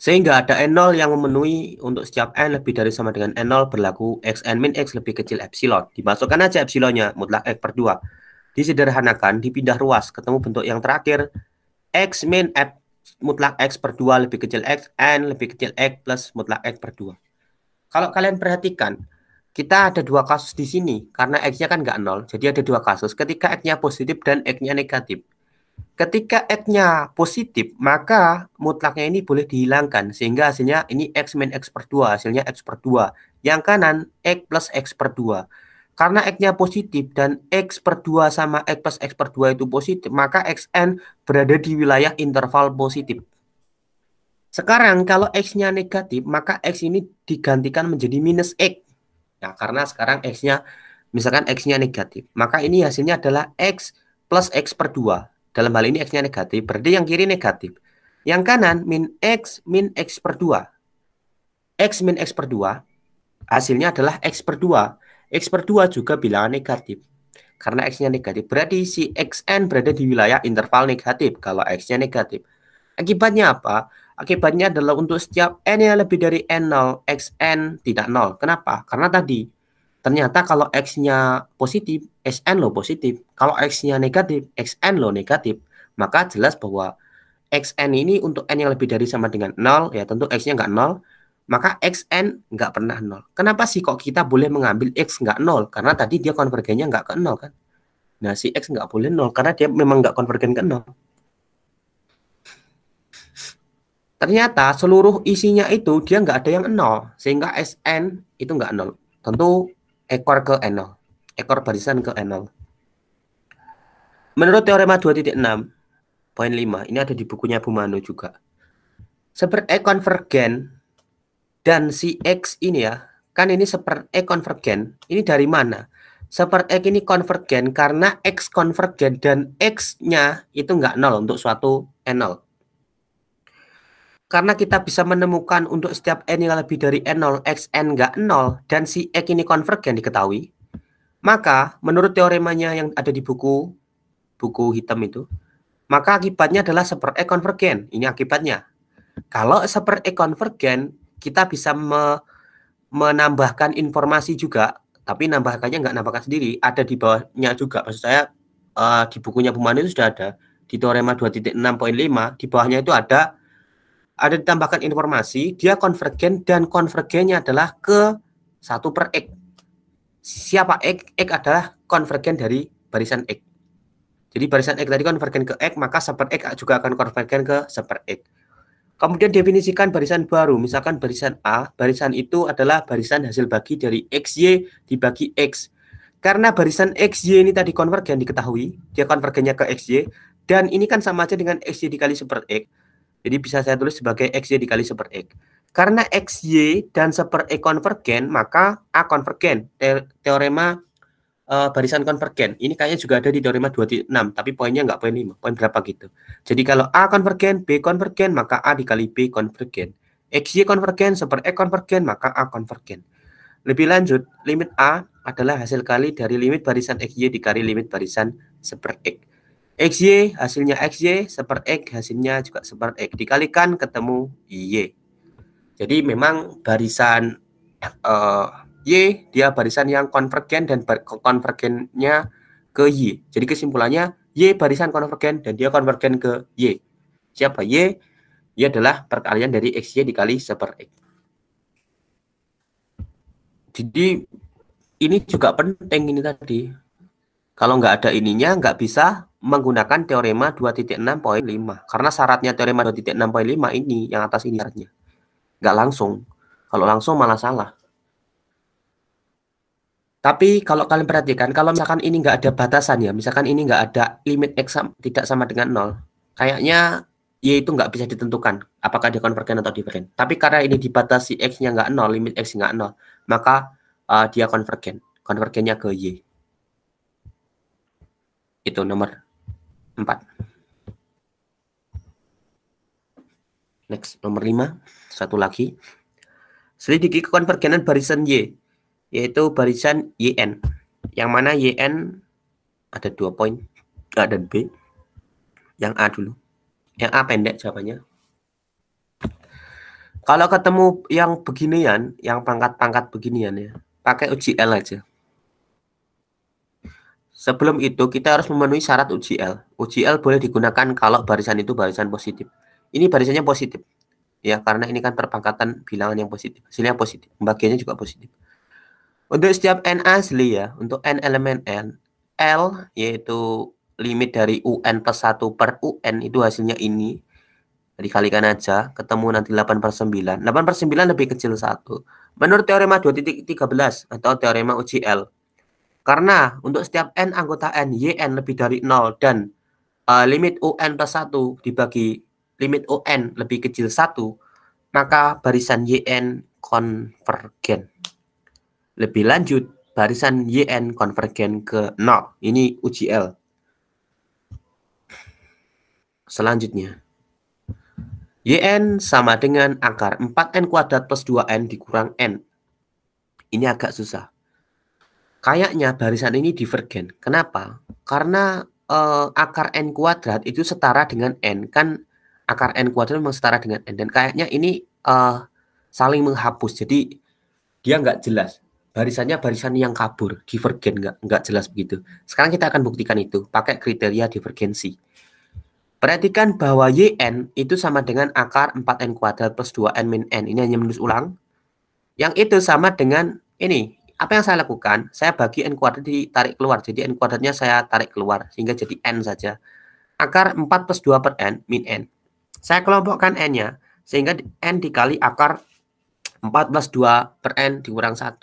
Sehingga ada N0 yang memenuhi untuk setiap N lebih dari sama dengan N0 berlaku xn min X lebih kecil epsilon. Dimasukkan aja epsilonnya mutlak X per 2. Disederhanakan, dipindah ruas. Ketemu bentuk yang terakhir. X min F mutlak X per 2 lebih kecil X, N lebih kecil X plus mutlak X per 2. Kalau kalian perhatikan, kita ada dua kasus di sini. Karena X-nya kan nggak 0, jadi ada dua kasus. Ketika X-nya positif dan X-nya negatif. Ketika X-nya positif, maka mutlaknya ini boleh dihilangkan. Sehingga hasilnya ini X min X per 2, hasilnya X per 2. Yang kanan, X plus X per 2. Karena X-nya positif dan X per 2 sama X plus X per 2 itu positif, maka Xn berada di wilayah interval positif. Sekarang kalau X-nya negatif, maka X ini digantikan menjadi minus X. Nah, karena sekarang X-nya, misalkan X-nya negatif, maka ini hasilnya adalah X plus X per 2. Dalam hal ini X-nya negatif, berarti yang kiri negatif. Yang kanan min X per 2. X min X per 2, hasilnya adalah X per 2. X per 2 juga bilangan negatif. Karena X-nya negatif, berarti si Xn berada di wilayah interval negatif kalau X-nya negatif. Akibatnya apa? Akibatnya adalah untuk setiap N yang lebih dari N0, Xn tidak 0. Kenapa? Karena tadi, ternyata kalau X-nya positif, Xn lo positif. Kalau X-nya negatif, Xn lo negatif. Maka jelas bahwa Xn ini untuk N yang lebih dari sama dengan 0, ya tentu X-nya nggak 0. Maka Xn nggak pernah 0. Kenapa sih kok kita boleh mengambil X nggak 0? Karena tadi dia konvergennya nggak ke 0 kan? Nah, si X nggak boleh 0 karena dia memang nggak konvergen ke 0. Ternyata seluruh isinya itu dia nggak ada yang 0. Sehingga Sn itu nggak 0. Tentu ekor ke N0. Ekor barisan ke N0. Menurut teorema 2.6.5, ini ada di bukunya Bu Manu juga. Seperti konvergen Dan si X ini ya, kan ini super X konvergen. Ini dari mana? Super X ini konvergen karena X konvergen dan X-nya itu nggak 0 untuk suatu N0. Karena kita bisa menemukan untuk setiap N yang lebih dari N0, Xn nggak 0, dan si X ini konvergen diketahui, maka menurut teoremanya yang ada di buku hitam itu, maka akibatnya adalah super X konvergen. Ini akibatnya. Kalau super X konvergen, kita bisa menambahkan informasi juga, tapi nambahkannya nggak nambahkan sendiri, ada di bawahnya juga. Maksud saya di bukunya Bumani itu sudah ada, di teorema 2.6.5, di bawahnya itu ada ditambahkan informasi, dia konvergen dan konvergennya adalah ke 1/X. Siapa X? X adalah konvergen dari barisan X. Jadi barisan X tadi konvergen ke X, maka super X juga akan konvergen ke super X. Kemudian definisikan barisan baru, misalkan barisan A, barisan itu adalah barisan hasil bagi dari XY dibagi X. Karena barisan XY ini tadi konvergen diketahui, dia konvergennya ke XY, dan ini kan sama aja dengan XY dikali super X. Jadi bisa saya tulis sebagai XY dikali super X. Karena XY dan super X konvergen, maka A konvergen. Teorema barisan konvergen. Ini kayaknya juga ada di teorema 2.6, tapi poinnya nggak poin 5, poin berapa gitu. Jadi kalau A konvergen, B konvergen, maka A dikali B konvergen. XY konvergen, super X konvergen, maka A konvergen. Lebih lanjut, limit A adalah hasil kali dari limit barisan XY dikali limit barisan super X. XY hasilnya XY, super X hasilnya juga super X. Dikalikan ketemu Y. Jadi memang barisan Y dia barisan yang konvergen dan konvergennya ke Y. Jadi kesimpulannya Y barisan konvergen dan dia konvergen ke Y. Siapa Y? Y adalah perkalian dari XY dikali super X. Jadi ini juga penting ini tadi. Kalau nggak ada ininya nggak bisa menggunakan teorema 2.6.5 karena syaratnya teorema 2.6.5 ini yang atas ini syaratnya nggak langsung. Kalau langsung malah salah. Tapi kalau kalian perhatikan, kalau misalkan ini nggak ada batasan ya, misalkan ini nggak ada limit X tidak sama dengan 0, kayaknya Y itu nggak bisa ditentukan apakah dia konvergen atau divergen. Tapi karena ini dibatasi X-nya nggak 0, limit X nggak 0, maka dia konvergen. Konvergennya ke Y. Itu nomor 4. Next, nomor 5. Satu lagi. Selidiki kekonvergenan barisan Y, yaitu barisan YN. Yang mana YN ada 2 poin, A dan B. Yang A dulu. Yang A pendek jawabannya. Kalau ketemu yang beginian, yang pangkat-pangkat beginian ya, pakai UGL aja. Sebelum itu kita harus memenuhi syarat UGL. UGL boleh digunakan kalau barisan itu barisan positif. Ini barisannya positif. Ya, karena ini kan perpangkatan bilangan yang positif. Hasilnya positif. Pembagiannya juga positif. Untuk setiap N asli ya, untuk N elemen N, L yaitu limit dari UN plus 1 per UN itu hasilnya ini. Dikalikan aja, ketemu nanti 8/9. 8/9 lebih kecil 1. Menurut teorema 2.13 atau teorema UGL. Karena untuk setiap N anggota N, YN lebih dari 0 dan limit UN plus 1 dibagi limit UN lebih kecil 1, maka barisan YN konvergen. Lebih lanjut, barisan YN konvergen ke 0. Ini UGL. Selanjutnya, YN sama dengan akar 4N kuadrat plus 2N dikurang N. Ini agak susah. Kayaknya barisan ini divergen. Kenapa? Karena akar N kuadrat itu setara dengan N. Kan akar N kuadrat memang setara dengan N. Dan kayaknya ini saling menghapus. Jadi dia nggak jelas. Barisannya barisan yang kabur. Divergen, nggak jelas begitu. Sekarang kita akan buktikan itu. Pakai kriteria divergensi. Perhatikan bahwa YN itu sama dengan akar 4N kuadrat plus 2N min N. Ini hanya menulis ulang. Yang itu sama dengan ini. Apa yang saya lakukan? Saya bagi N kuadrat ditarik keluar. Jadi N kuadratnya saya tarik keluar. Sehingga jadi N saja. Akar 4 plus 2 per N min N. Saya kelompokkan N-nya. Sehingga N dikali akar 4 plus 2 per N dikurang 1.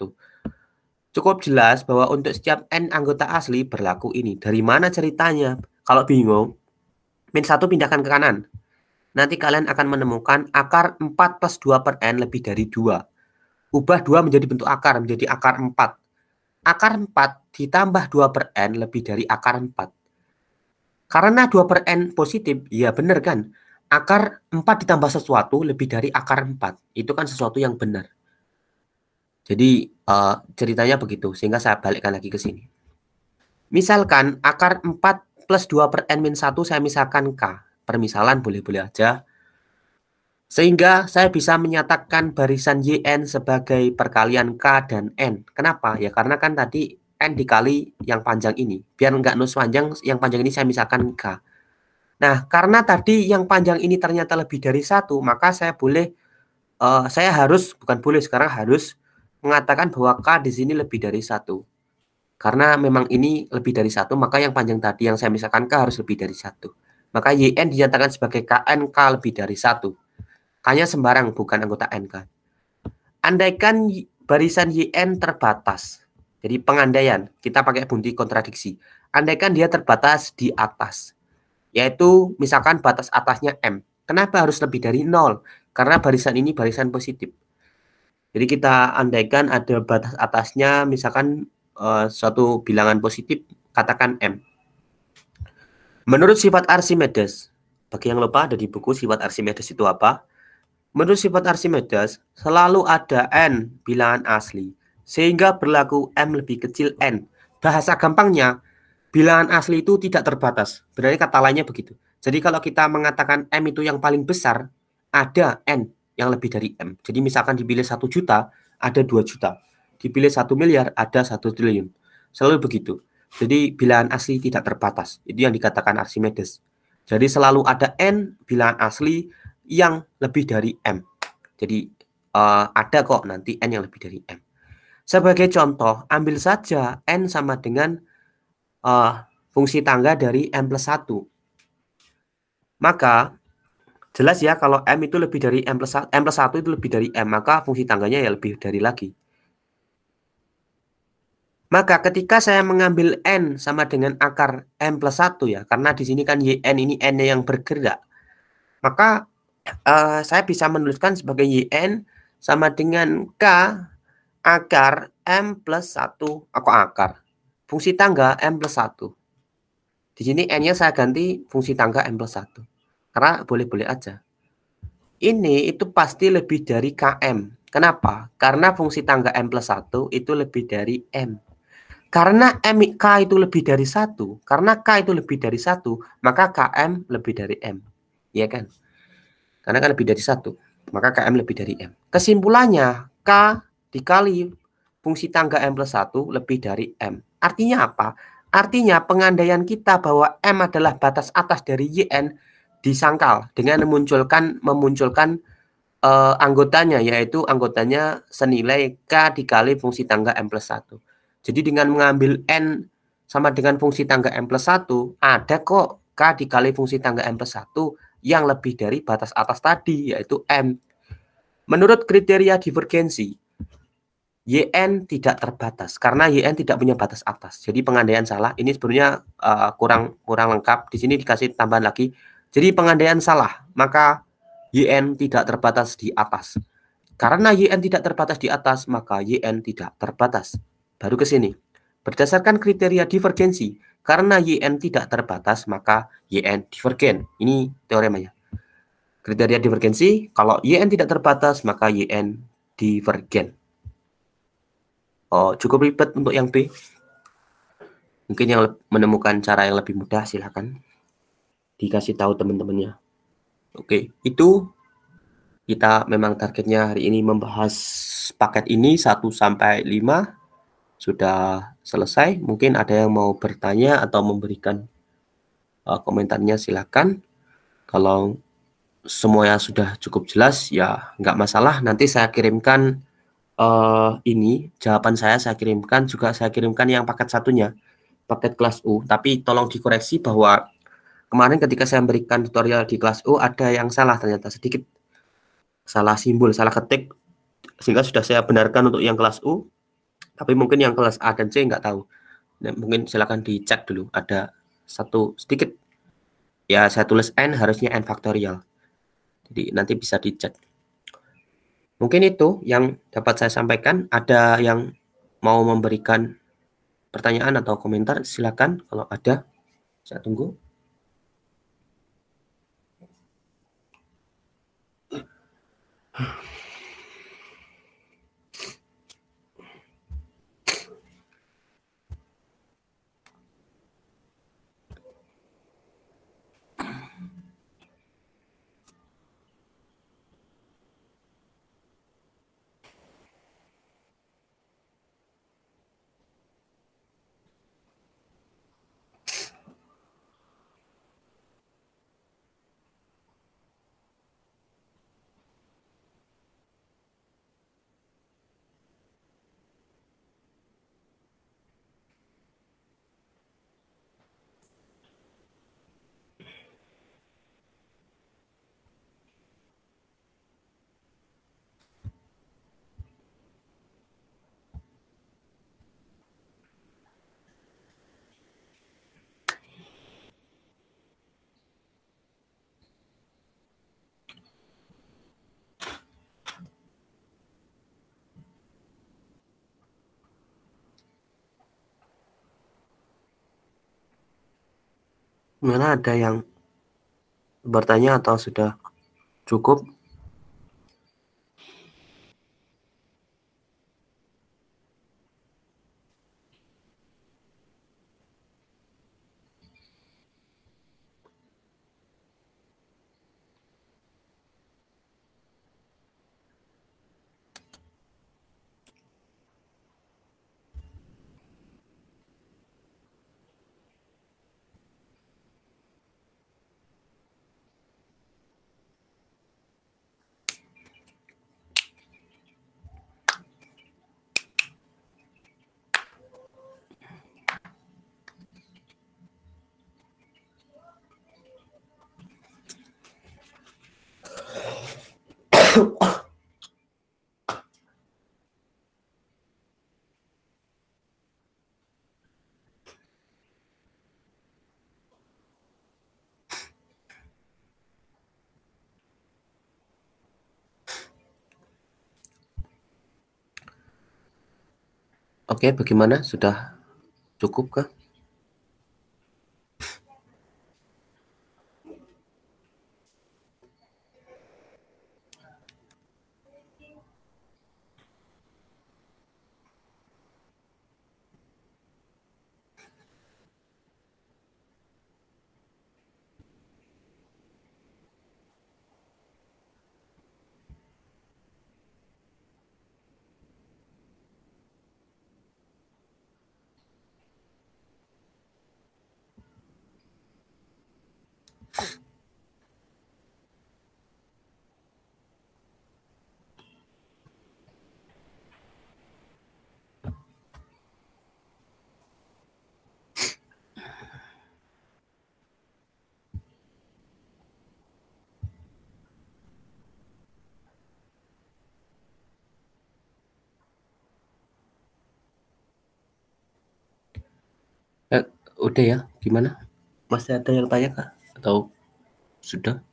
Cukup jelas bahwa untuk setiap N anggota asli berlaku ini. Dari mana ceritanya? Kalau bingung, min 1 pindahkan ke kanan. nanti kalian akan menemukan akar 4 plus 2 per n lebih dari 2. Ubah 2 menjadi bentuk akar, menjadi akar 4. Akar 4 ditambah 2 per n lebih dari akar 4. Karena 2 per n positif, ya benar kan? Akar 4 ditambah sesuatu lebih dari akar 4. Itu kan sesuatu yang benar. Jadi ceritanya begitu, sehingga saya balikkan lagi ke sini. Misalkan akar 4 plus 2 per n min 1 saya misalkan K. Permisalan boleh-boleh aja. Sehingga saya bisa menyatakan barisan YN sebagai perkalian K dan N. Kenapa? Ya karena kan tadi N dikali yang panjang ini. Biar nggak nus panjang, yang panjang ini saya misalkan K. Nah, karena tadi yang panjang ini ternyata lebih dari 1, maka saya boleh, saya harus, bukan boleh, sekarang harus mengatakan bahwa K di sini lebih dari 1. Karena memang ini lebih dari 1, maka yang panjang tadi yang saya misalkan K harus lebih dari 1. Maka YN dinyatakan sebagai KN K lebih dari 1. K-nya sembarang, bukan anggota N kan. Andaikan barisan YN terbatas. Jadi pengandaian, kita pakai bukti kontradiksi. Andaikan dia terbatas di atas. Yaitu misalkan batas atasnya M. Kenapa harus lebih dari 0? Karena barisan ini barisan positif. Jadi kita andaikan ada batas atasnya misalkan suatu bilangan positif, katakan M. Menurut sifat Archimedes, bagi yang lupa ada di buku sifat Archimedes itu apa? Menurut sifat Archimedes, selalu ada N bilangan asli, sehingga berlaku M lebih kecil N. Bahasa gampangnya, bilangan asli itu tidak terbatas. Berarti kata lainnya begitu. Jadi kalau kita mengatakan M itu yang paling besar, ada N yang lebih dari M. Jadi misalkan dipilih 1 juta, ada 2 juta. Dipilih 1 miliar, ada 1 triliun. Selalu begitu. Jadi bilangan asli tidak terbatas. Itu yang dikatakan Archimedes. Jadi selalu ada N bilangan asli yang lebih dari M. Jadi ada kok nanti N yang lebih dari M. Sebagai contoh, ambil saja N sama dengan fungsi tangga dari M plus 1. Maka jelas ya kalau M itu lebih dari M plus 1 itu lebih dari M, maka fungsi tangganya ya lebih dari lagi. Maka ketika saya mengambil N sama dengan akar M plus 1 ya, karena di sini kan YN ini N-nya yang bergerak, maka saya bisa menuliskan sebagai YN sama dengan K akar M plus 1, akar. Fungsi tangga M plus 1. Di sini N-nya saya ganti fungsi tangga M plus 1. Karena boleh-boleh aja. Ini itu pasti lebih dari KM. Kenapa? Karena fungsi tangga M plus 1 itu lebih dari M. Karena K itu lebih dari 1, karena K itu lebih dari 1, maka KM lebih dari M. Iya kan? Karena kan lebih dari 1, maka KM lebih dari M. Kesimpulannya, K dikali fungsi tangga M plus 1 lebih dari M. Artinya apa? Artinya pengandaian kita bahwa M adalah batas atas dari YN disangkal dengan memunculkan anggotanya, yaitu anggotanya senilai K dikali fungsi tangga M plus 1. Jadi dengan mengambil N sama dengan fungsi tangga M plus 1, ada kok K dikali fungsi tangga M plus 1 yang lebih dari batas atas tadi, yaitu M. Menurut kriteria divergensi, YN tidak terbatas, karena YN tidak punya batas atas. Jadi pengandaian salah, ini sebenarnya kurang lengkap. Di sini dikasih tambahan lagi. Jadi pengandaian salah, maka YN tidak terbatas di atas. Karena YN tidak terbatas di atas, maka YN tidak terbatas. Baru ke sini. Berdasarkan kriteria divergensi, karena YN tidak terbatas, maka YN divergen. Ini teoremanya. Kriteria divergensi, kalau YN tidak terbatas, maka YN divergen. Oh, cukup ribet untuk yang B. Mungkin yang menemukan cara yang lebih mudah, silakan dikasih tahu teman-temannya. Oke, itu kita memang targetnya hari ini membahas paket ini 1 sampai 5. Sudah selesai. Mungkin ada yang mau bertanya atau memberikan komentarnya, silakan. Kalau semuanya sudah cukup jelas ya nggak masalah. Nanti saya kirimkan ini jawaban saya kirimkan, juga saya kirimkan yang paket satunya, paket kelas U. Tapi tolong dikoreksi bahwa kemarin ketika saya memberikan tutorial di kelas U ada yang salah, ternyata sedikit salah simbol, salah ketik, sehingga sudah saya benarkan untuk yang kelas U. Tapi mungkin yang kelas A dan C nggak tahu. Nah, mungkin silakan dicek dulu. Ada satu sedikit. Ya, saya tulis N harusnya N faktorial. Jadi nanti bisa dicek. Mungkin itu yang dapat saya sampaikan. Ada yang mau memberikan pertanyaan atau komentar? Silakan kalau ada. Saya tunggu. Mana ada yang bertanya atau sudah cukup? Oke, bagaimana? Sudah cukup kah? Udah ya, gimana? Masih ada yang tanya kah? Atau sudah?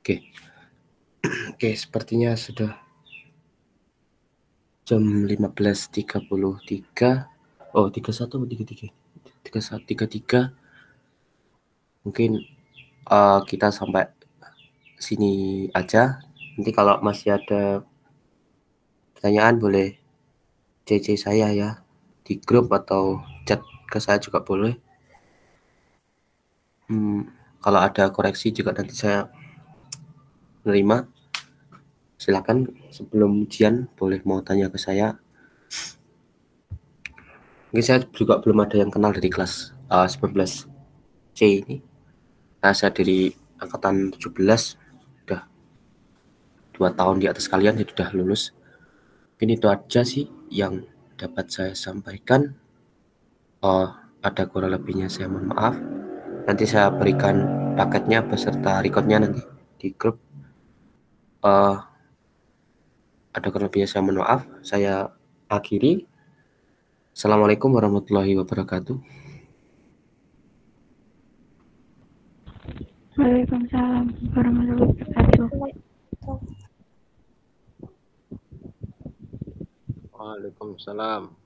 Oke. Oke, sepertinya sudah jam 15.33. Oh, 31 atau 33? 31, 33. Mungkin kita sampai sini aja. Nanti kalau masih ada pertanyaan boleh CC saya ya di grup atau chat ke saya juga boleh. Kalau ada koreksi juga nanti saya menerima. Silakan sebelum ujian boleh mau tanya ke saya. Mungkin saya juga belum ada yang kenal dari kelas 19C ini. Nah, saya dari angkatan 17, udah 2 tahun di atas kalian, jadi udah lulus. Mungkin itu aja sih yang dapat saya sampaikan. Ada kurang lebihnya saya mohon maaf. Nanti saya berikan paketnya beserta recordnya nanti di grup. Ada kurang lebihnya saya mohon maaf. Saya akhiri. Assalamualaikum warahmatullahi wabarakatuh. Waalaikumsalam warahmatullahi wabarakatuh. Waalaikumsalam.